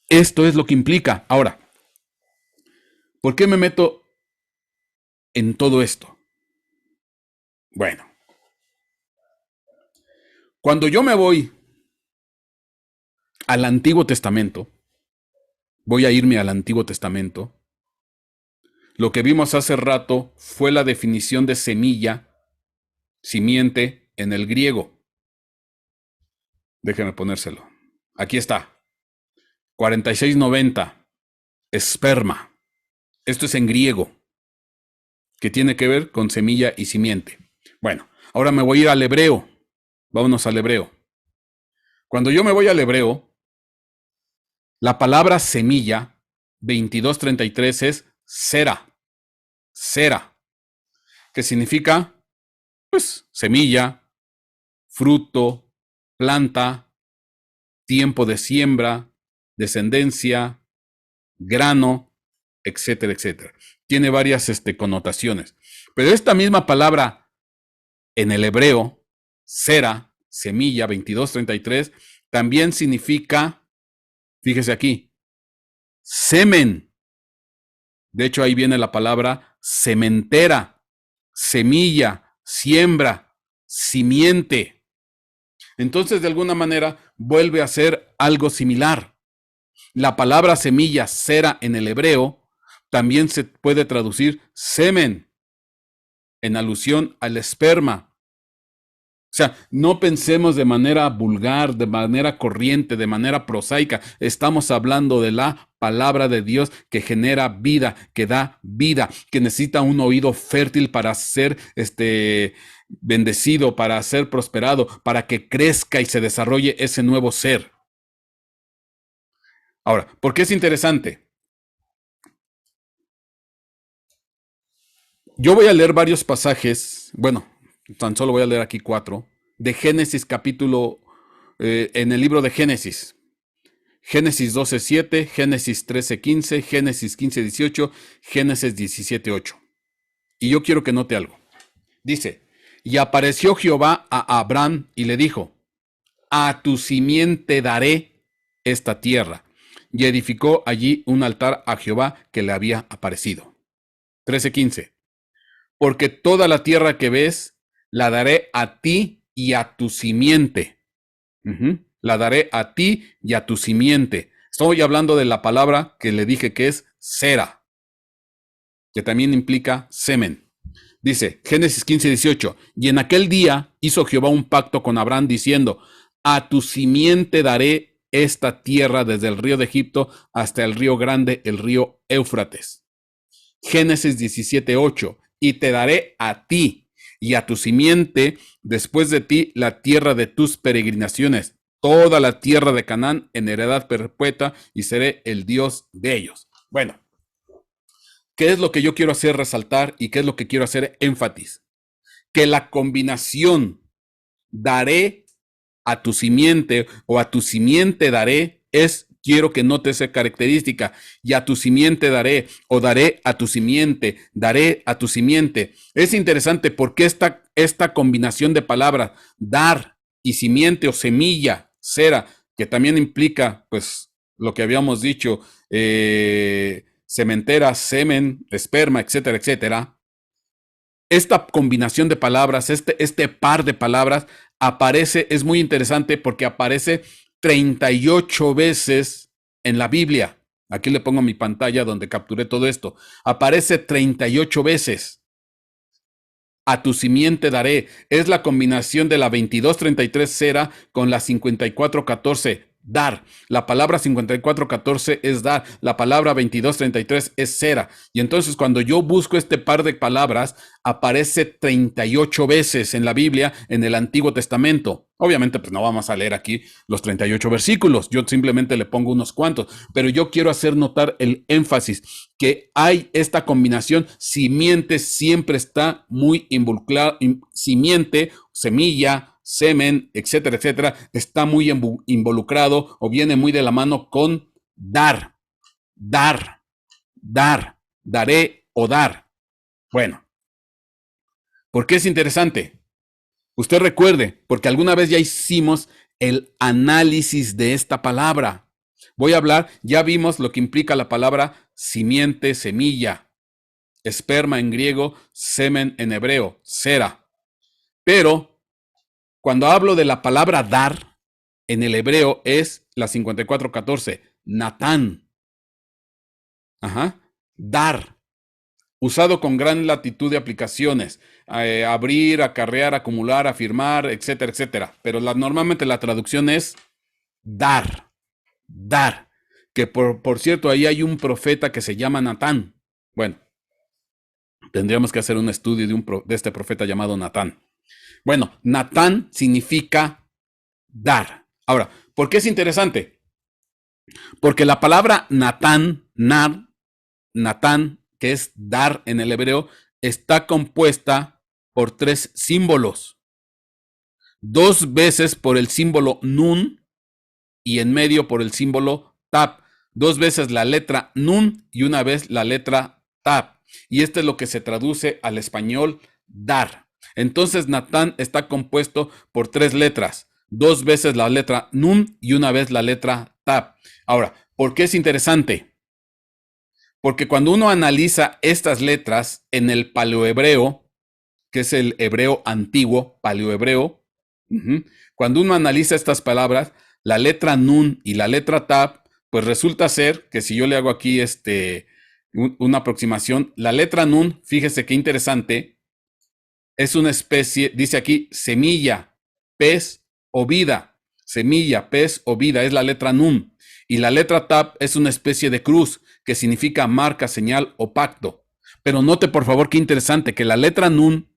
esto es lo que implica. Ahora, ¿por qué me meto en todo esto? Bueno, cuando yo me voy al Antiguo Testamento, voy a irme al Antiguo Testamento, lo que vimos hace rato fue la definición de semilla, simiente en el griego. Déjeme ponérselo. Aquí está. 4690, esperma. Esto es en griego, que tiene que ver con semilla y simiente. Bueno, ahora me voy a ir al hebreo. Vámonos al hebreo. Cuando yo me voy al hebreo, la palabra semilla, 2233, es sera. Sera, que significa, pues, semilla, fruto, planta, tiempo de siembra, descendencia, grano, etcétera, etcétera. Tiene varias connotaciones. Pero esta misma palabra en el hebreo, sera, semilla, 2233, también significa, fíjese aquí, semen. De hecho, ahí viene la palabra sementera, semilla, siembra, simiente. Entonces, de alguna manera, vuelve a ser algo similar. La palabra semilla, sera, en el hebreo, también se puede traducir semen, en alusión al esperma. O sea, no pensemos de manera vulgar, de manera corriente, de manera prosaica. Estamos hablando de la palabra de Dios que genera vida, que da vida, que necesita un oído fértil para ser bendecido, para ser prosperado, para que crezca y se desarrolle ese nuevo ser. Ahora, ¿por qué es interesante? Yo voy a leer varios pasajes, bueno, tan solo voy a leer aquí 4, de Génesis capítulo, en el libro de Génesis. Génesis 12:7, Génesis 13:15, Génesis 15:18, Génesis 17:8. Y yo quiero que note algo. Dice, y apareció Jehová a Abraham y le dijo, a tu simiente daré esta tierra. Y edificó allí un altar a Jehová que le había aparecido. 13:15. Porque toda la tierra que ves, la daré a ti y a tu simiente. La daré a ti y a tu simiente. Estoy hablando de la palabra que le dije que es sera, que también implica semen. Dice Génesis 15:18, y en aquel día hizo Jehová un pacto con Abraham diciendo, a tu simiente daré esta tierra desde el río de Egipto hasta el río grande, el río Éufrates. Génesis 17:8, y te daré a ti y a tu simiente después de ti la tierra de tus peregrinaciones, toda la tierra de Canaán en heredad perpetua, y seré el Dios de ellos. Bueno, ¿qué es lo que yo quiero hacer resaltar y qué es lo que quiero hacer énfasis? Que la combinación daré a tu simiente o a tu simiente daré quiero que notes esa característica, y a tu simiente daré, o daré a tu simiente, daré a tu simiente. Es interesante porque esta combinación de palabras, dar y simiente o semilla, sera, que también implica, pues, lo que habíamos dicho, sementera, semen, esperma, etcétera, etcétera. Esta combinación de palabras, este par de palabras, aparece, es muy interesante porque aparece 38 veces en la Biblia. Aquí le pongo mi pantalla donde capturé todo esto. Aparece 38 veces. A tu simiente daré. Es la combinación de la 22:33 sera con la 54:14 dar. La palabra 54:14 es dar. La palabra 22:33 es cera. Y entonces cuando yo busco este par de palabras, aparece 38 veces en la Biblia, en el Antiguo Testamento. Obviamente, pues no vamos a leer aquí los 38 versículos. Yo simplemente le pongo unos cuantos. Pero yo quiero hacer notar el énfasis que hay esta combinación. Simiente siempre está muy involucrada. Simiente, semilla, semen, etcétera, etcétera, está muy involucrado o viene muy de la mano con dar, dar, dar, daré o dar. Bueno, ¿por qué es interesante? Usted recuerde, porque alguna vez ya hicimos el análisis de esta palabra. Voy a hablar, ya vimos lo que implica la palabra simiente, semilla, esperma en griego, semen en hebreo, cera. Pero cuando hablo de la palabra dar, en el hebreo es la 54:14, Natán. Ajá. Dar. Usado con gran latitud de aplicaciones. Abrir, acarrear, acumular, afirmar, etcétera, etcétera. Pero normalmente la traducción es dar. Dar. Que por cierto, ahí hay un profeta que se llama Natán. Bueno, tendríamos que hacer un estudio de este profeta llamado Natán. Bueno, Natán significa dar. Ahora, ¿por qué es interesante? Porque la palabra Natán, Natán, que es dar en el hebreo, está compuesta por 3 símbolos. 2 veces por el símbolo nun y en medio por el símbolo tab. 2 veces la letra nun y una vez la letra tab. Y esto es lo que se traduce al español dar. Entonces Natán está compuesto por 3 letras. 2 veces la letra nun y una vez la letra tab. Ahora, ¿por qué es interesante? Porque cuando uno analiza estas letras en el paleohebreo, que es el hebreo antiguo, paleohebreo, cuando uno analiza estas palabras, la letra nun y la letra tab, pues resulta ser que si yo le hago aquí una aproximación, la letra nun, fíjese qué interesante, es una especie, dice aquí, semilla, pez o vida. Semilla, pez o vida es la letra nun. Y la letra tab es una especie de cruz que significa marca, señal o pacto. Pero note por favor qué interesante que la letra nun,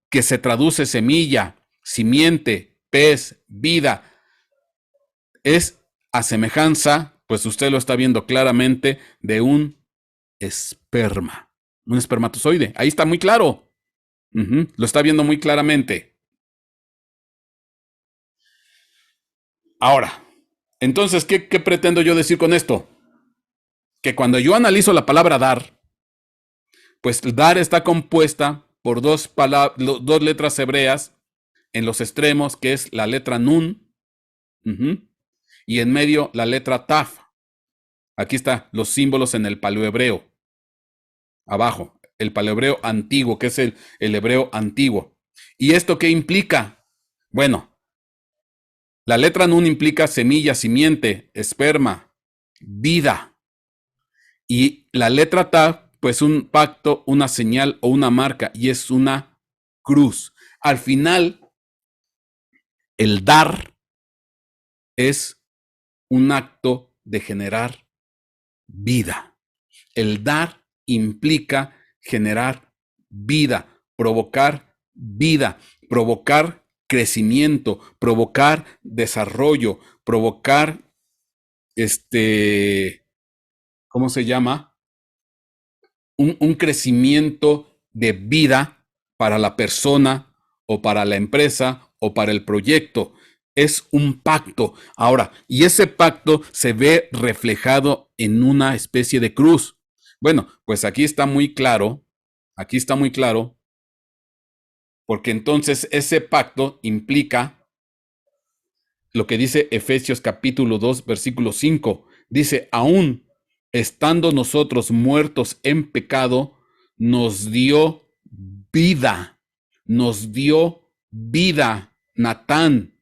que se traduce semilla, simiente, pez, vida, es a semejanza, pues usted lo está viendo claramente, de un esperma, un espermatozoide. Ahí está muy claro. Lo está viendo muy claramente. Ahora, entonces, ¿qué pretendo yo decir con esto? Que cuando yo analizo la palabra dar, pues dar está compuesta por 2 letras hebreas en los extremos, que es la letra nun, y en medio la letra taf. Aquí están los símbolos en el paleohebreo. Abajo, el paleohebreo antiguo, que es el hebreo antiguo. ¿Y esto qué implica? Bueno, la letra nun implica semilla, simiente, esperma, vida. Y la letra taf, pues un pacto, una señal o una marca, y es una cruz. Al final, el dar es un acto de generar vida. El dar implica generar vida, provocar crecimiento, provocar desarrollo, provocar ¿cómo se llama? Un crecimiento de vida para la persona o para la empresa o para el proyecto. Es un pacto. Ahora, y ese pacto se ve reflejado en una especie de cruz. Bueno, pues aquí está muy claro, porque entonces ese pacto implica lo que dice Efesios capítulo 2, versículo 5. Dice, aún estando nosotros muertos en pecado, nos dio vida, Natán,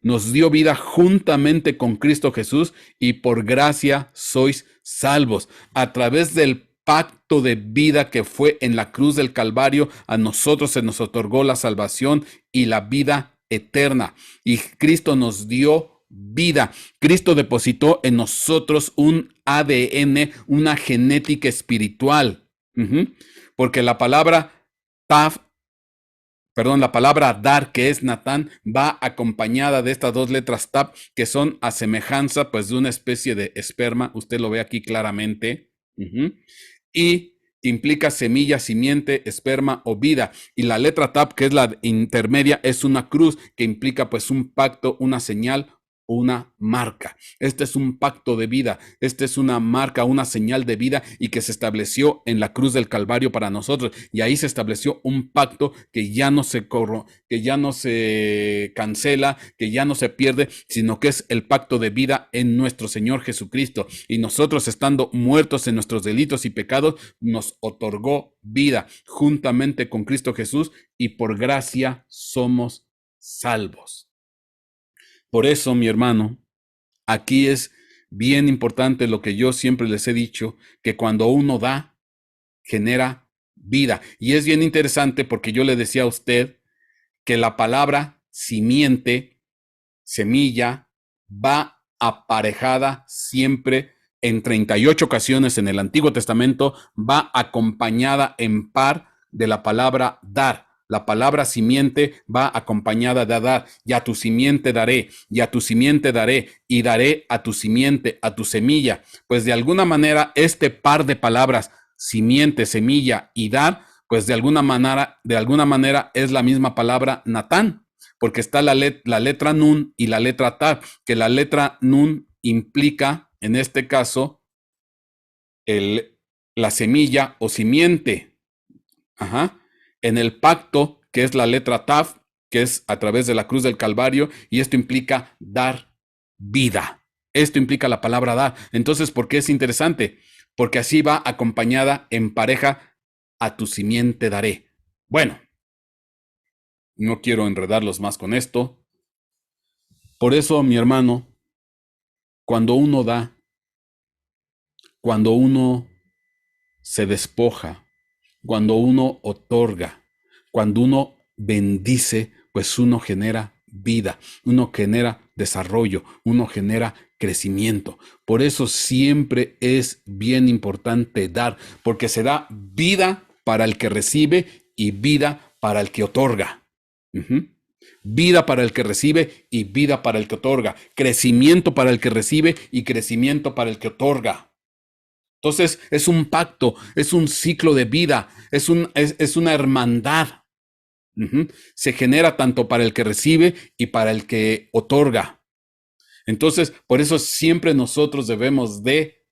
nos dio vida juntamente con Cristo Jesús y por gracia sois salvos. A través del pacto de vida que fue en la cruz del Calvario, a nosotros se nos otorgó la salvación y la vida eterna. Y Cristo nos dio vida. Cristo depositó en nosotros un ADN, una genética espiritual. Porque la palabra la palabra dar, que es Natán, va acompañada de estas dos letras tap, que son a semejanza pues de una especie de esperma. Usted lo ve aquí claramente. Y implica semilla, simiente, esperma o vida. Y la letra tap, que es la intermedia, es una cruz que implica pues un pacto, una señal, una marca. Este es un pacto de vida, esta es una marca, una señal de vida, y que se estableció en la cruz del Calvario para nosotros. Y ahí se estableció un pacto que ya no se que ya no se cancela, que ya no se pierde, sino que es el pacto de vida en nuestro Señor Jesucristo. Y nosotros, estando muertos en nuestros delitos y pecados, nos otorgó vida juntamente con Cristo Jesús, y por gracia somos salvos. Por eso, mi hermano, aquí es bien importante lo que yo siempre les he dicho, que cuando uno da, genera vida. Y es bien interesante porque yo le decía a usted que la palabra simiente, semilla, va aparejada siempre en 38 ocasiones en el Antiguo Testamento, va acompañada en par de la palabra dar. La palabra simiente va acompañada de dar. Y a tu simiente daré, y a tu simiente daré, y daré a tu simiente, a tu semilla. Pues de alguna manera este par de palabras, simiente, semilla y dar, pues de alguna manera es la misma palabra Natán, porque está la letra Nun y la letra Tav, que la letra Nun implica, en este caso, la semilla o simiente. En el pacto, que es la letra Tav, que es a través de la cruz del Calvario, y esto implica dar vida. Esto implica la palabra dar. Entonces, ¿por qué es interesante? Porque así va acompañada en pareja, a tu simiente daré. Bueno, no quiero enredarlos más con esto. Por eso, mi hermano, cuando uno da, cuando uno se despoja, cuando uno otorga, cuando uno bendice, pues uno genera vida, uno genera desarrollo, uno genera crecimiento. Por eso siempre es bien importante dar, porque se da vida para el que recibe y vida para el que otorga. Vida para el que recibe y vida para el que otorga. Crecimiento para el que recibe y crecimiento para el que otorga. Entonces es un pacto, es un ciclo de vida, es una hermandad. Se genera tanto para el que recibe y para el que otorga. Entonces, por eso siempre nosotros debemos de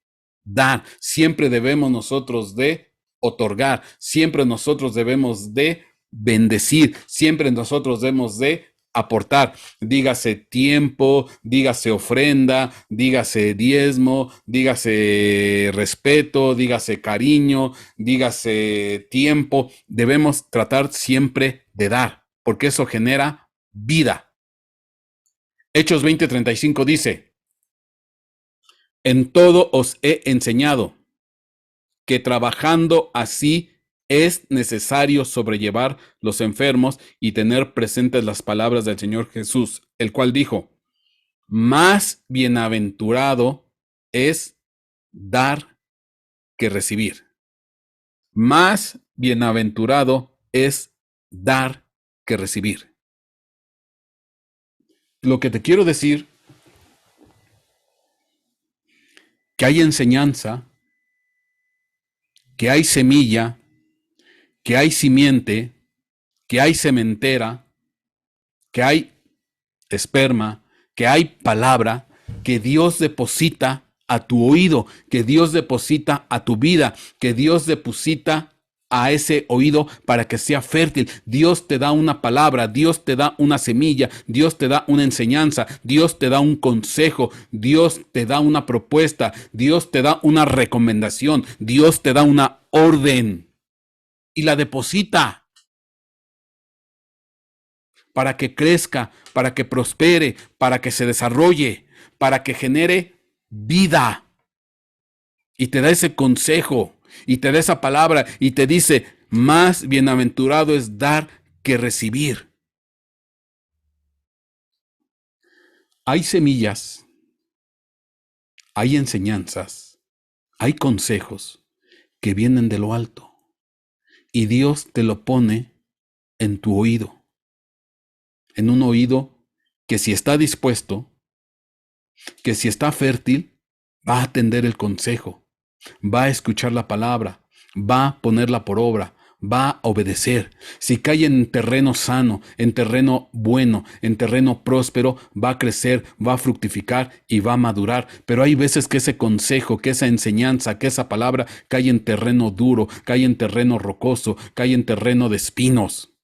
dar, siempre debemos nosotros de otorgar, siempre nosotros debemos de bendecir, siempre nosotros debemos de aportar, dígase tiempo, dígase ofrenda, dígase diezmo, dígase respeto, dígase cariño, dígase tiempo. Debemos tratar siempre de dar, porque eso genera vida. Hechos 20:35 dice: en todo os he enseñado que trabajando así es necesario sobrellevar los enfermos y tener presentes las palabras del Señor Jesús, el cual dijo: más bienaventurado es dar que recibir. Más bienaventurado es dar que recibir. Lo que te quiero decir, que hay enseñanza, que hay semilla, que hay simiente, que hay sementera, que hay esperma, que hay palabra, que Dios deposita a tu oído, que Dios deposita a tu vida, que Dios deposita a ese oído para que sea fértil. Dios te da una palabra, Dios te da una semilla, Dios te da una enseñanza, Dios te da un consejo, Dios te da una propuesta, Dios te da una recomendación, Dios te da una orden y la deposita para que crezca, para que prospere, para que se desarrolle, para que genere vida. Y te da ese consejo, y te da esa palabra, y te dice: más bienaventurado es dar que recibir. Hay semillas, hay enseñanzas, hay consejos que vienen de lo alto y Dios te lo pone en tu oído, en un oído que si está dispuesto, que si está fértil, va a atender el consejo, va a escuchar la palabra, va a ponerla por obra, va a obedecer. Si cae en terreno sano, en terreno bueno, en terreno próspero, va a crecer, va a fructificar y va a madurar. Pero hay veces que ese consejo, que esa enseñanza, que esa palabra cae en terreno duro, cae en terreno rocoso, cae en terreno de espinos.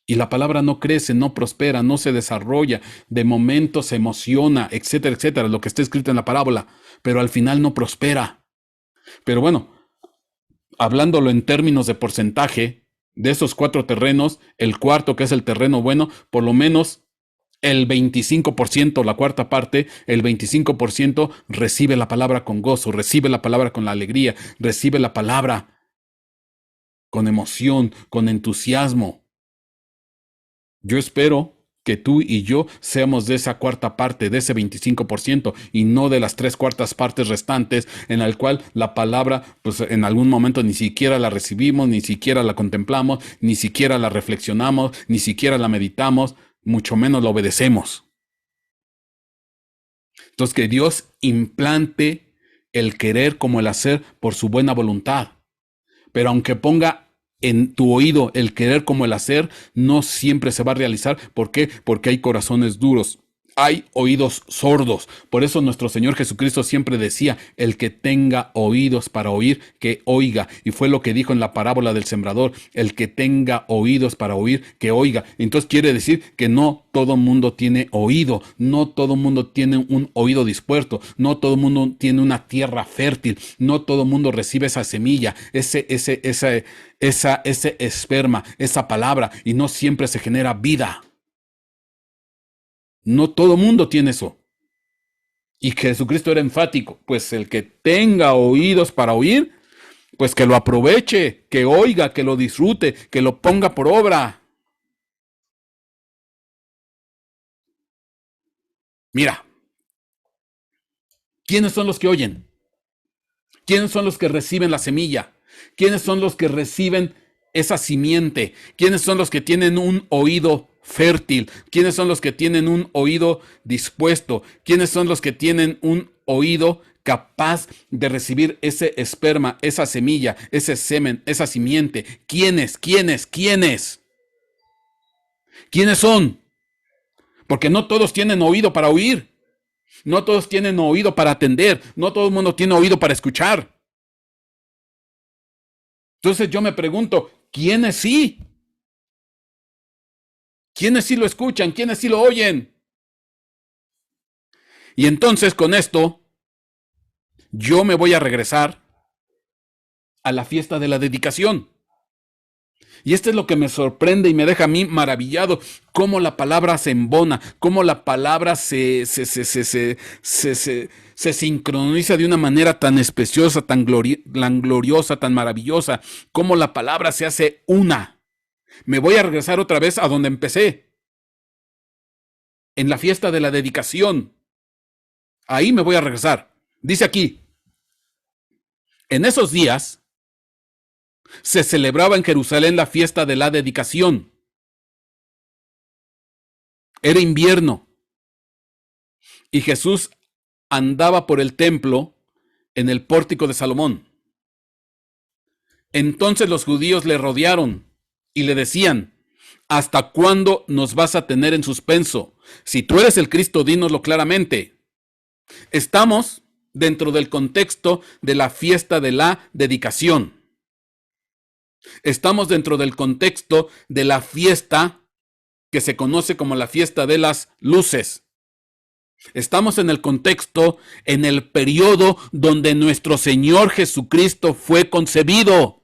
Y la palabra no crece, no prospera, no se desarrolla, de momento se emociona, etcétera, etcétera, lo que está escrito en la parábola, pero al final no prospera. Pero bueno, hablándolo en términos de porcentaje, de esos 4 terrenos, el cuarto, que es el terreno bueno, por lo menos el 25%, la cuarta parte, el 25% recibe la palabra con gozo, recibe la palabra con la alegría, recibe la palabra con emoción, con entusiasmo. Yo espero que tú y yo seamos de esa cuarta parte, de ese 25%, y no de las 3/4 partes restantes, en la cual la palabra, pues en algún momento ni siquiera la recibimos, ni siquiera la contemplamos, ni siquiera la reflexionamos, ni siquiera la meditamos, mucho menos la obedecemos. Entonces, que Dios implante el querer como el hacer por su buena voluntad. Pero aunque ponga en tu oído el querer como el hacer, no siempre se va a realizar. ¿Por qué? Porque hay corazones duros. Hay oídos sordos. Por eso nuestro Señor Jesucristo siempre decía, el que tenga oídos para oír, que oiga. Y fue lo que dijo en la parábola del sembrador, el que tenga oídos para oír, que oiga. Entonces quiere decir que no todo mundo tiene oído, no todo mundo tiene un oído dispuesto, no todo mundo tiene una tierra fértil, no todo mundo recibe esa semilla, ese esperma, esa palabra, y no siempre se genera vida. No todo mundo tiene eso. Y Jesucristo era enfático, pues el que tenga oídos para oír, pues que lo aproveche, que oiga, que lo disfrute, que lo ponga por obra. Mira, ¿quiénes son los que oyen? ¿Quiénes son los que reciben la semilla? ¿Quiénes son los que reciben esa simiente? ¿Quiénes son los que tienen un oído fértil? ¿Quiénes son los que tienen un oído dispuesto? ¿Quiénes son los que tienen un oído capaz de recibir ese esperma, esa semilla, ese semen, esa simiente? ¿Quiénes? ¿Quiénes? ¿Quiénes? ¿Quiénes son? Porque no todos tienen oído para oír. No todos tienen oído para atender. No todo el mundo tiene oído para escuchar. Entonces yo me pregunto, ¿quiénes sí? ¿Quiénes sí lo escuchan? ¿Quiénes sí lo oyen? Y entonces con esto, yo me voy a regresar a la fiesta de la dedicación. Y esto es lo que me sorprende y me deja a mí maravillado, cómo la palabra se embona, cómo la palabra se sincroniza de una manera tan especiosa, tan gloriosa, tan maravillosa, cómo la palabra se hace una. Me voy a regresar otra vez a donde empecé, en la fiesta de la dedicación. Ahí me voy a regresar. Dice aquí, en esos días se celebraba en Jerusalén la fiesta de la dedicación. Era invierno y Jesús andaba por el templo en el pórtico de Salomón. Entonces los judíos le rodearon y le decían, ¿hasta cuándo nos vas a tener en suspenso? Si tú eres el Cristo, dínoslo claramente. Estamos dentro del contexto de la fiesta de la dedicación. Estamos dentro del contexto de la fiesta que se conoce como la fiesta de las luces. Estamos en el contexto, en el periodo donde nuestro Señor Jesucristo fue concebido.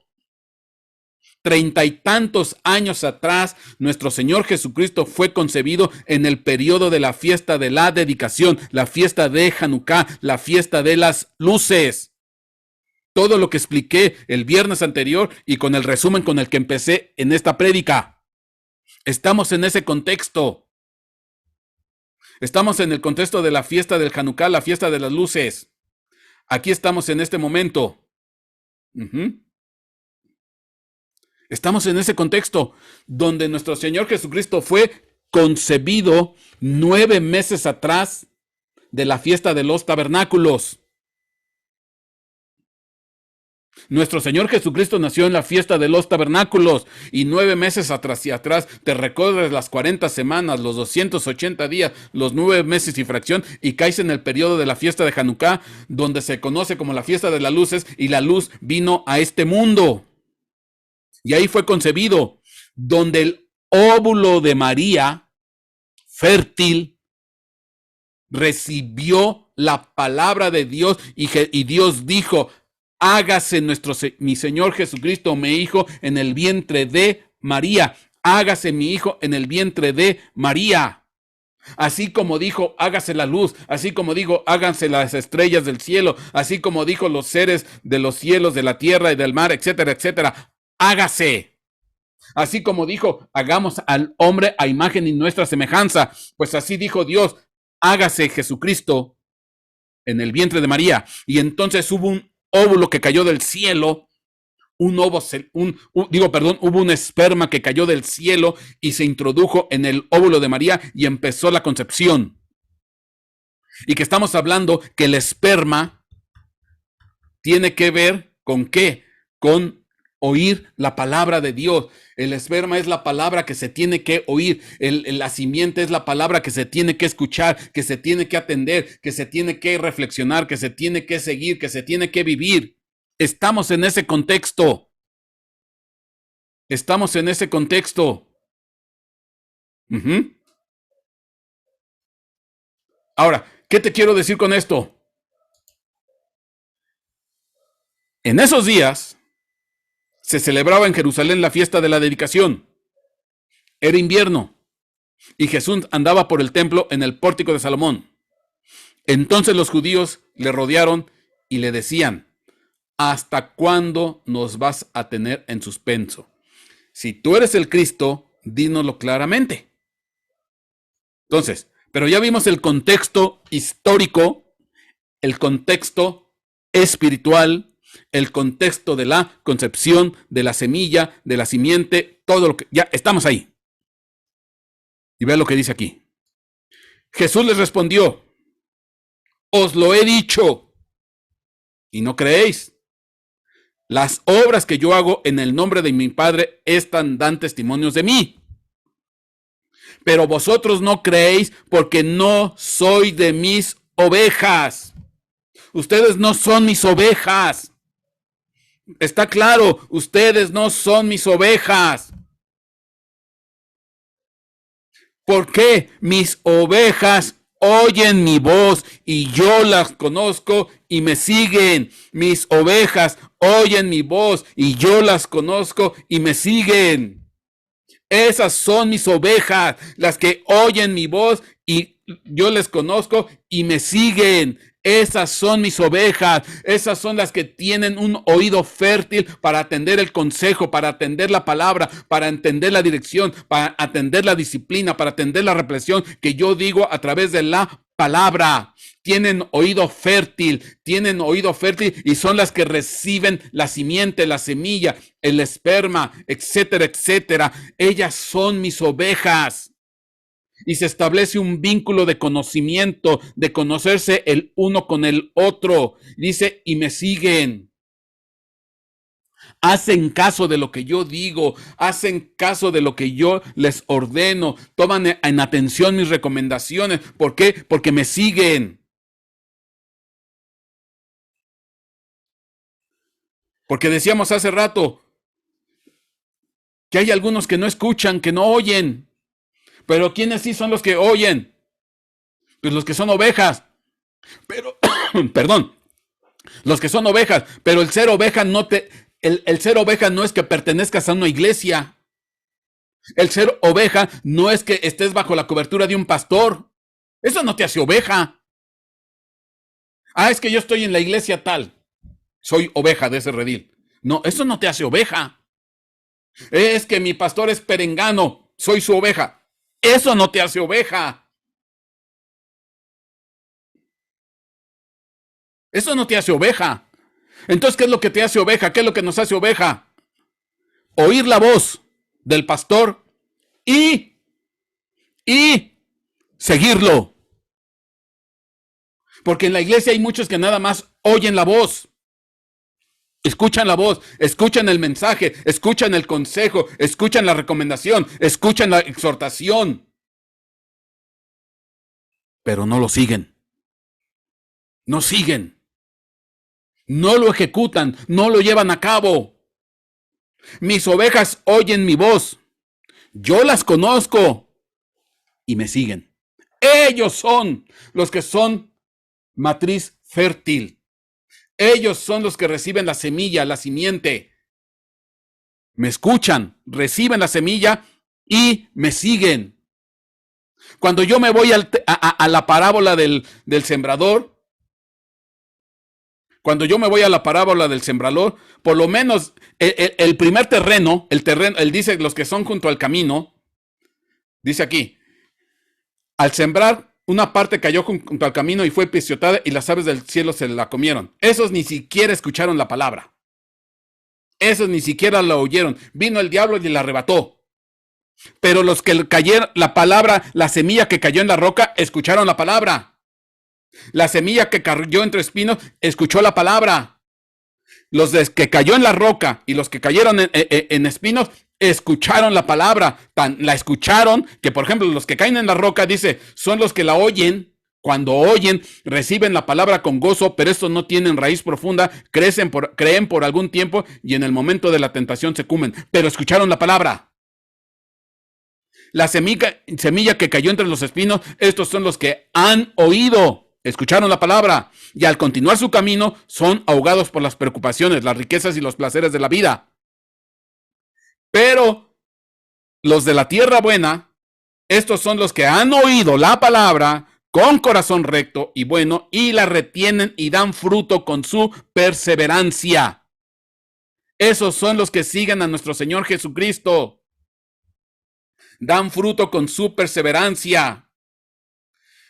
30 y tantos años atrás, nuestro Señor Jesucristo fue concebido en el periodo de la fiesta de la dedicación, la fiesta de Hanukkah, la fiesta de las luces. Todo lo que expliqué el viernes anterior y con el resumen con el que empecé en esta prédica. Estamos en ese contexto. Estamos en el contexto de la fiesta del Hanukkah, la fiesta de las luces. Aquí estamos en este momento. Estamos en ese contexto donde nuestro Señor Jesucristo fue concebido 9 meses atrás de la fiesta de los tabernáculos. Nuestro Señor Jesucristo nació en la fiesta de los tabernáculos y 9 meses atrás y atrás te recorres las 40 semanas, los 280 días, los 9 meses y fracción y caes en el periodo de la fiesta de Hanukkah, donde se conoce como la fiesta de las luces, y la luz vino a este mundo. Y ahí fue concebido, donde el óvulo de María, fértil, recibió la palabra de Dios y Dios dijo: hágase mi Señor Jesucristo, mi hijo, en el vientre de María. Hágase mi hijo en el vientre de María. Así como dijo, hágase la luz. Así como dijo, háganse las estrellas del cielo. Así como dijo, los seres de los cielos, de la tierra y del mar, etcétera, etcétera. Hágase. Así como dijo, hagamos al hombre a imagen y nuestra semejanza. Pues así dijo Dios, hágase Jesucristo en el vientre de María. Y entonces hubo un óvulo que cayó del cielo, hubo un esperma que cayó del cielo y se introdujo en el óvulo de María y empezó la concepción. Y que estamos hablando que el esperma tiene que ver con qué, con oír la palabra de Dios. El esperma es la palabra que se tiene que oír. La simiente es la palabra que se tiene que escuchar, que se tiene que atender, que se tiene que reflexionar, que se tiene que seguir, que se tiene que vivir. Estamos en ese contexto. Estamos en ese contexto. Ahora, ¿qué te quiero decir con esto? En esos días se celebraba en Jerusalén la fiesta de la dedicación. Era invierno y Jesús andaba por el templo en el pórtico de Salomón. Entonces los judíos le rodearon y le decían: ¿hasta cuándo nos vas a tener en suspenso? Si tú eres el Cristo, dínoslo claramente. Entonces, pero ya vimos el contexto histórico, el contexto espiritual, el contexto de la concepción, de la semilla, de la simiente, todo lo que ya estamos ahí. Y vea lo que dice aquí. Jesús les respondió: os lo he dicho y no creéis. Las obras que yo hago en el nombre de mi Padre, estas dan testimonios de mí. Pero vosotros no creéis porque no soy de mis ovejas. Ustedes no son mis ovejas. Está claro, ustedes no son mis ovejas. ¿Por qué? Mis ovejas oyen mi voz y yo las conozco y me siguen. Mis ovejas oyen mi voz y yo las conozco y me siguen. Esas son mis ovejas, las que oyen mi voz y yo les conozco y me siguen. Esas son mis ovejas, esas son las que tienen un oído fértil para atender el consejo, para atender la palabra, para entender la dirección, para atender la disciplina, para atender la reflexión que yo digo a través de la palabra. Tienen oído fértil y son las que reciben la simiente, la semilla, el esperma, etcétera, etcétera. Ellas son mis ovejas. Y se establece un vínculo de conocimiento, de conocerse el uno con el otro. Dice, y me siguen. Hacen caso de lo que yo digo, hacen caso de lo que yo les ordeno, toman en atención mis recomendaciones. ¿Por qué? Porque me siguen. Porque decíamos hace rato que hay algunos que no escuchan, que no oyen. Pero ¿quiénes sí son los que oyen? Pues los que son ovejas. Pero, perdón, los que son ovejas. Pero el ser oveja el ser oveja no es que pertenezcas a una iglesia. El ser oveja no es que estés bajo la cobertura de un pastor. Eso no te hace oveja. Ah, es que yo estoy en la iglesia tal. Soy oveja de ese redil. No, eso no te hace oveja. Es que mi pastor es perengano. Soy su oveja. Eso no te hace oveja. Eso no te hace oveja. Entonces, ¿qué es lo que te hace oveja? ¿Qué es lo que nos hace oveja? Oír la voz del pastor y seguirlo. Porque en la iglesia hay muchos que nada más oyen la voz. Escuchan la voz, escuchan el mensaje, escuchan el consejo, escuchan la recomendación, escuchan la exhortación. Pero no lo siguen. No siguen. No lo ejecutan, no lo llevan a cabo. Mis ovejas oyen mi voz. Yo las conozco y me siguen. Ellos son los que son matriz fértil. Ellos son los que reciben la semilla, la simiente. Me escuchan, reciben la semilla y me siguen. Cuando yo me voy a la parábola del sembrador, por lo menos el primer terreno, él dice los que son junto al camino, dice aquí, al sembrar, una parte cayó junto al camino y fue pisoteada y las aves del cielo se la comieron. Esos ni siquiera escucharon la palabra. Esos ni siquiera la oyeron. Vino el diablo y la arrebató. Pero los que cayeron, la palabra, la semilla que cayó en la roca, escucharon la palabra. La semilla que cayó entre espinos, escuchó la palabra. Los que cayó en la roca y los que cayeron en espinos, escucharon la palabra. La escucharon, que por ejemplo los que caen en la roca, dice, son los que la oyen. Cuando oyen, reciben la palabra con gozo, pero estos no tienen raíz profunda, creen por algún tiempo y en el momento de la tentación se comen. Pero escucharon la palabra. La semilla que cayó entre los espinos, estos son los que han oído, escucharon la palabra y al continuar su camino son ahogados por las preocupaciones, las riquezas y los placeres de la vida. Pero los de la tierra buena, estos son los que han oído la palabra con corazón recto y bueno y la retienen y dan fruto con su perseverancia. Esos son los que siguen a nuestro Señor Jesucristo. Dan fruto con su perseverancia.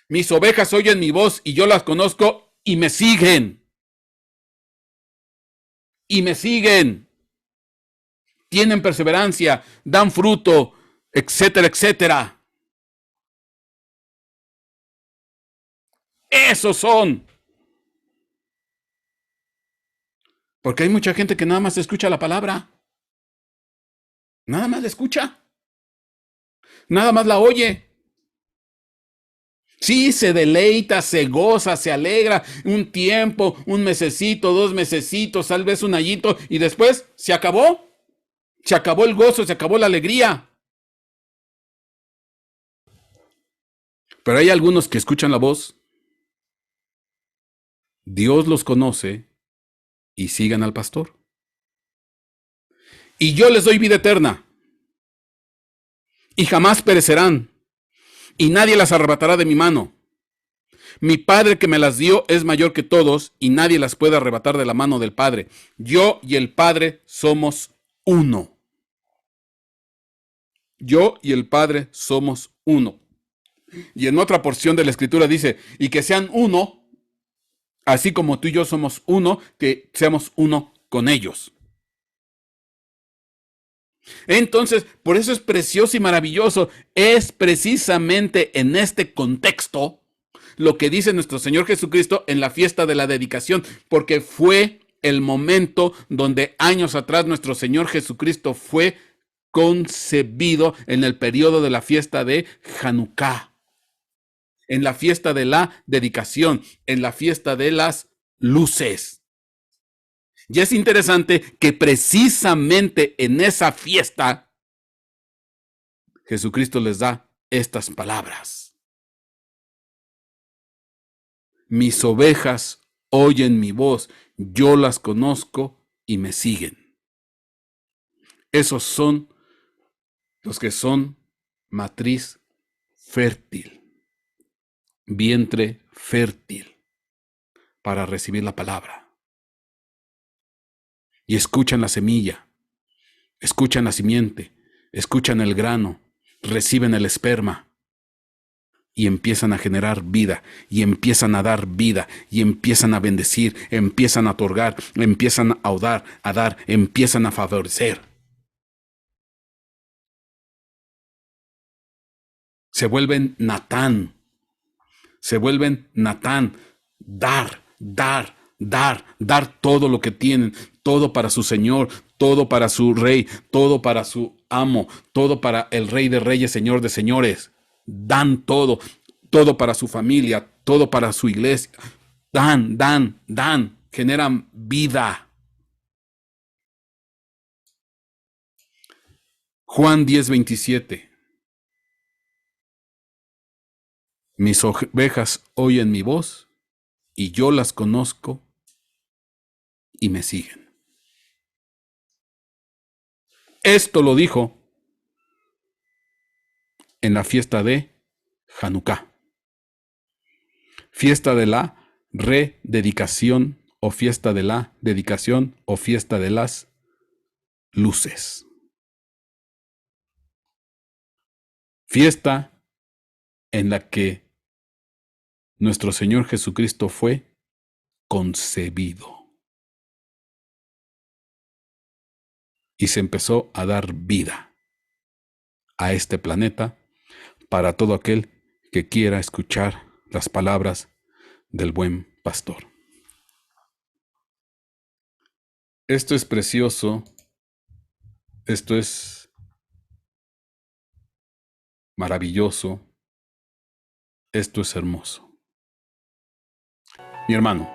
Mis ovejas oyen mi voz y yo las conozco y me siguen. Y me siguen. Tienen perseverancia, dan fruto, etcétera, etcétera. Esos son. Porque hay mucha gente que nada más escucha la palabra. Nada más la escucha. Nada más la oye. Sí, se deleita, se goza, se alegra un tiempo, un mesecito, 2 mesecitos, tal vez un añito y después se acabó. Se acabó el gozo, se acabó la alegría. Pero hay algunos que escuchan la voz. Dios los conoce y sigan al pastor. Y yo les doy vida eterna. Y jamás perecerán. Y nadie las arrebatará de mi mano. Mi Padre que me las dio es mayor que todos y nadie las puede arrebatar de la mano del Padre. Yo y el Padre somos uno. Yo y el Padre somos uno. Y en otra porción de la Escritura dice, y que sean uno, así como tú y yo somos uno, que seamos uno con ellos. Entonces, por eso es precioso y maravilloso. Es precisamente en este contexto lo que dice nuestro Señor Jesucristo en la fiesta de la dedicación, porque fue el momento donde años atrás nuestro Señor Jesucristo fue concebido en el periodo de la fiesta de Hanukkah, en la fiesta de la dedicación, en la fiesta de las luces. Y es interesante que precisamente en esa fiesta Jesucristo les da estas palabras. Mis ovejas oyen mi voz, yo las conozco y me siguen. Esos son los que son matriz fértil, vientre fértil para recibir la palabra. Y escuchan la semilla, escuchan la simiente, escuchan el grano, reciben el esperma. y empiezan a generar vida, y empiezan a dar vida, y empiezan a bendecir, empiezan a otorgar, empiezan a dar, empiezan a favorecer. Se vuelven Natán, dar todo lo que tienen, todo para su Señor, todo para su Rey, todo para su amo, todo para el Rey de Reyes, Señor de Señores. Dan todo, todo para su familia, todo para su iglesia. Dan, generan vida. Juan 10:27. Mis ovejas oyen mi voz, y yo las conozco, y me siguen. Esto lo dijo en la fiesta de Hanukkah, fiesta de la rededicación, o fiesta de la dedicación, o fiesta de las luces. Fiesta en la que nuestro Señor Jesucristo fue concebido y se empezó a dar vida a este planeta para todo aquel que quiera escuchar las palabras del buen pastor. Esto es precioso, esto es maravilloso, esto es hermoso. Mi hermano,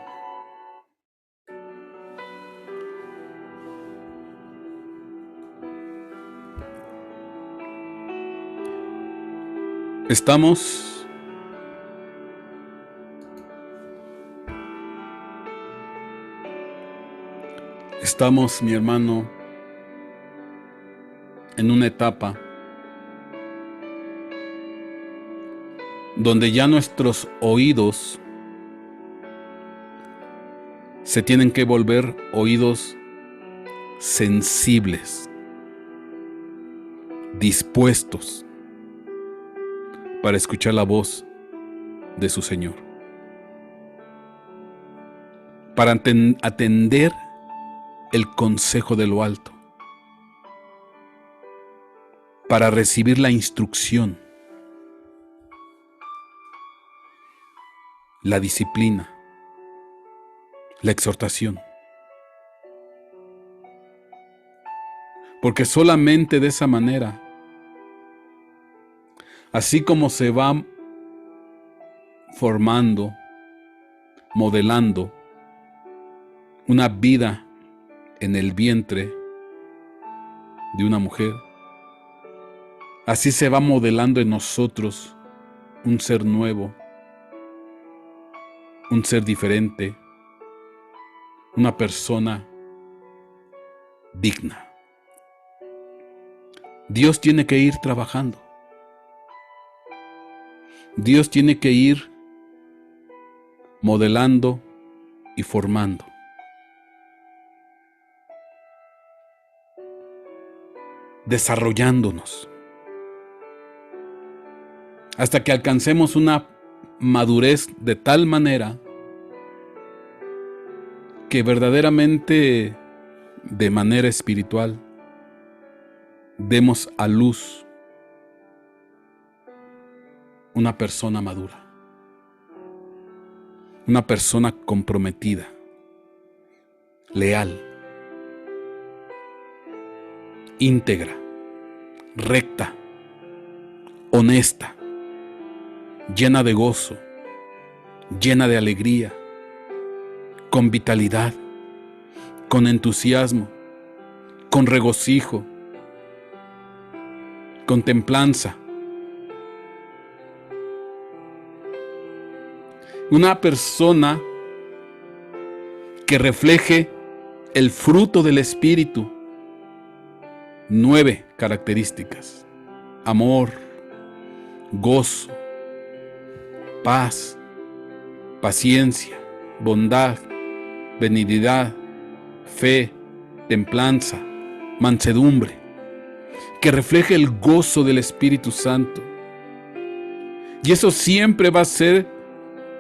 estamos mi hermano, en una etapa donde ya nuestros oídos se tienen que volver oídos sensibles, dispuestos para escuchar la voz de su Señor, para atender el consejo de lo alto, para recibir la instrucción, la disciplina, la exhortación. Porque solamente de esa manera, así como se va formando, modelando una vida en el vientre de una mujer, así se va modelando en nosotros un ser nuevo, un ser diferente, una persona digna. Dios tiene que ir trabajando. Dios tiene que ir modelando y formando. Desarrollándonos hasta que alcancemos una madurez de tal manera que verdaderamente, de manera espiritual, demos a luz una persona madura, una persona comprometida, leal, íntegra, recta, honesta, llena de gozo, llena de alegría, con vitalidad, con entusiasmo, con regocijo, con templanza. Una persona que refleje el fruto del Espíritu. 9 características: amor, gozo, paz, paciencia, bondad, benignidad, fe, templanza, mansedumbre. Que refleje el gozo del Espíritu Santo, Y eso siempre va a ser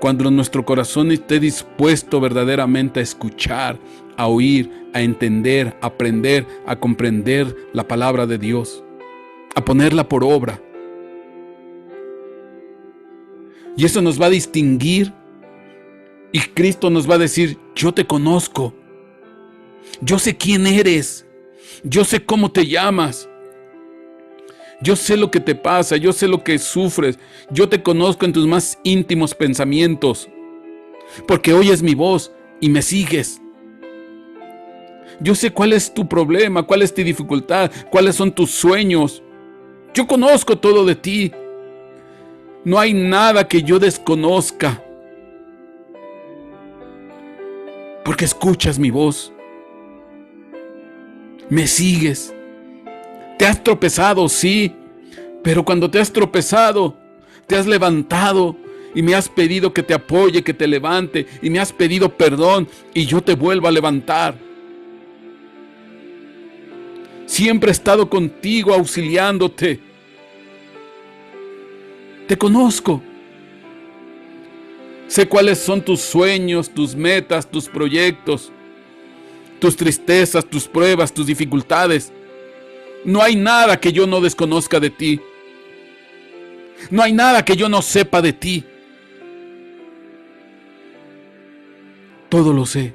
cuando nuestro corazón esté dispuesto verdaderamente a escuchar, a oír, a entender, a aprender, a comprender la palabra de Dios, a ponerla por obra. Y eso nos va a distinguir, y Cristo nos va a decir: yo te conozco, yo sé quién eres, yo sé cómo te llamas, yo sé lo que te pasa, yo sé lo que sufres, yo te conozco en tus más íntimos pensamientos, porque oyes mi voz y me sigues. Yo sé cuál es tu problema, cuál es tu dificultad, cuáles son tus sueños. Yo conozco todo de ti. No hay nada que yo desconozca, porque escuchas mi voz, me sigues. Te has tropezado, sí, pero cuando te has tropezado, te has levantado y me has pedido que te apoye, que te levante, y me has pedido perdón y yo te vuelvo a levantar. Siempre he estado contigo, auxiliándote. Te conozco. Sé cuáles son tus sueños, tus metas, tus proyectos, tus tristezas, tus pruebas, tus dificultades. No hay nada que yo no desconozca de ti. No hay nada que yo no sepa de ti. Todo lo sé.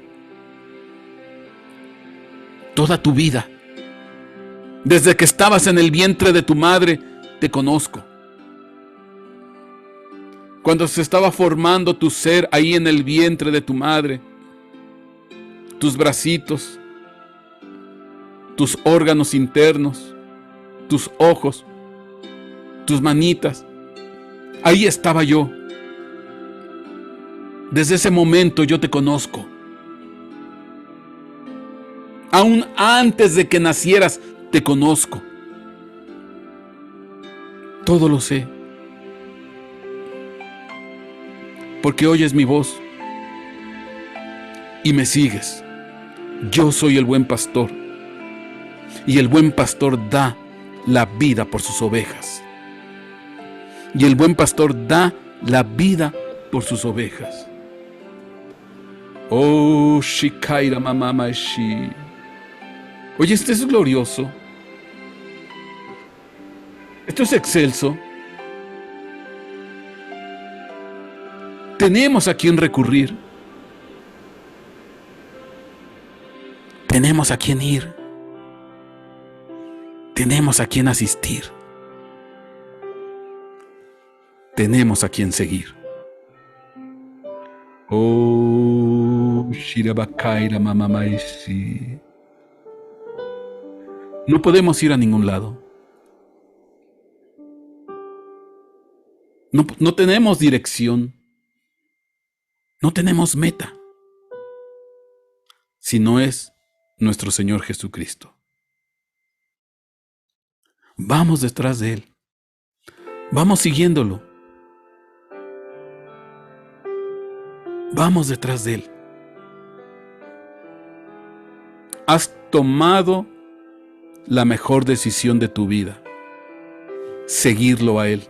Toda tu vida. Desde que estabas en el vientre de tu madre, te conozco. Cuando se estaba formando tu ser ahí en el vientre de tu madre, tus bracitos, tus órganos internos, tus ojos, tus manitas, ahí estaba yo. Desde ese momento yo te conozco. Aún antes de que nacieras, te conozco. Todo lo sé. Porque oyes mi voz y me sigues. Yo soy el buen pastor, y el buen pastor da la vida por sus ovejas. Y el buen pastor da la vida por sus ovejas. Oh, Shikaira Mamama Shi. Oye, esto es glorioso. Esto es excelso. Tenemos a quien recurrir. Tenemos a quien ir. Tenemos a quien asistir. Tenemos a quien seguir. Oh, Shirabakaira Mamamaisi. No podemos ir a ningún lado. No tenemos dirección. No tenemos meta, si no es nuestro Señor Jesucristo. Vamos detrás de Él. Vamos siguiéndolo. Vamos detrás de Él. Has tomado la mejor decisión de tu vida. Seguirlo a Él.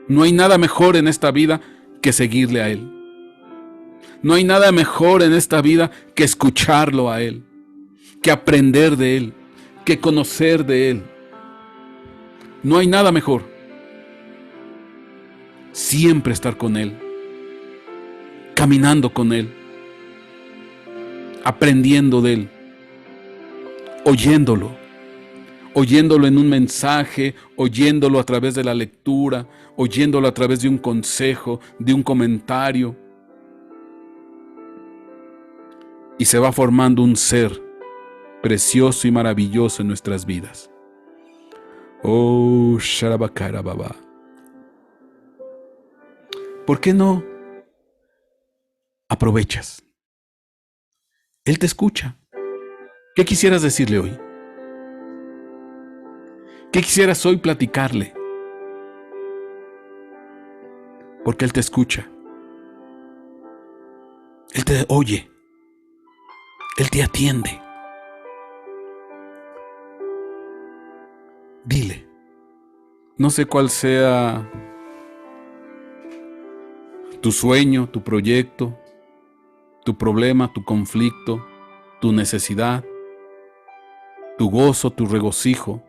No hay nada mejor en esta vida que seguirle a Él. No hay nada mejor en esta vida que escucharlo a Él, que aprender de Él, que conocer de Él. No hay nada mejor. Siempre estar con Él, caminando con Él, aprendiendo de Él, oyéndolo en un mensaje, oyéndolo a través de la lectura, oyéndolo a través de un consejo, de un comentario. Y se va formando un ser precioso y maravilloso en nuestras vidas. Oh, Sharabakara Baba. ¿Por qué no aprovechas? Él te escucha. ¿Qué quisieras decirle hoy? ¿Qué quisieras hoy platicarle? Porque Él te escucha. Él te oye. Él te atiende. Dile. No sé cuál sea tu sueño, tu proyecto, tu problema, tu conflicto, tu necesidad, tu gozo, tu regocijo.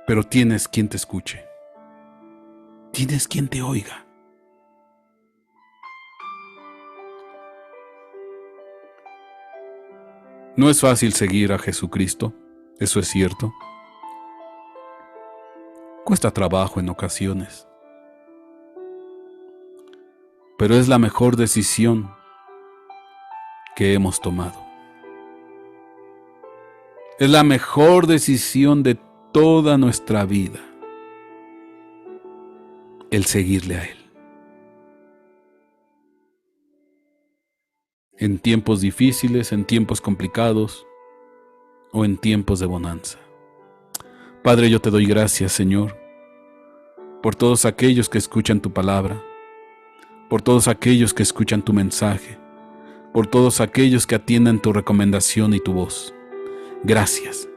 Pero tienes quien te escuche. Tienes quien te oiga. No es fácil seguir a Jesucristo, eso es cierto. Cuesta trabajo en ocasiones. Pero es la mejor decisión que hemos tomado. Es la mejor decisión de toda nuestra vida, el seguirle a Él. En tiempos difíciles, en tiempos complicados o en tiempos de bonanza. Padre, yo te doy gracias, Señor, por todos aquellos que escuchan tu palabra, por todos aquellos que escuchan tu mensaje, por todos aquellos que atienden tu recomendación y tu voz. Gracias.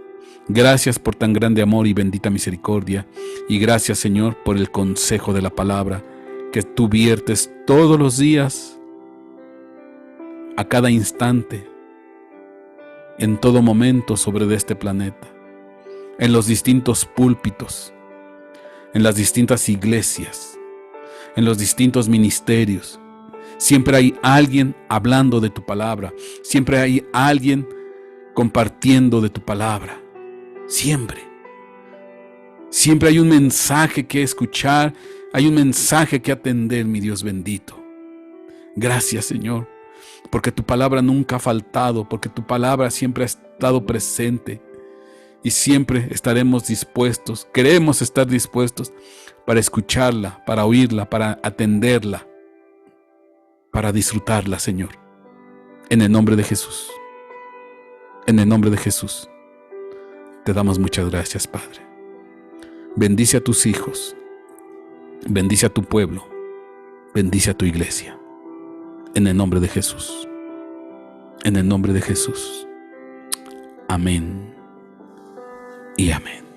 Gracias por tan grande amor y bendita misericordia. Y gracias, Señor, por el consejo de la palabra que tú viertes todos los días, a cada instante, en todo momento sobre este planeta, en los distintos púlpitos, en las distintas iglesias, en los distintos ministerios. Siempre hay alguien hablando de tu palabra, siempre hay alguien compartiendo de tu palabra. Siempre hay un mensaje que escuchar, hay un mensaje que atender, mi Dios bendito. Gracias, Señor, porque tu palabra nunca ha faltado, porque tu palabra siempre ha estado presente y siempre estaremos dispuestos, queremos estar dispuestos para escucharla, para oírla, para atenderla, para disfrutarla, Señor. En el nombre de Jesús, en el nombre de Jesús. Te damos muchas gracias, Padre. Bendice a tus hijos, bendice a tu pueblo, bendice a tu iglesia. En el nombre de Jesús. En el nombre de Jesús. Amén y amén.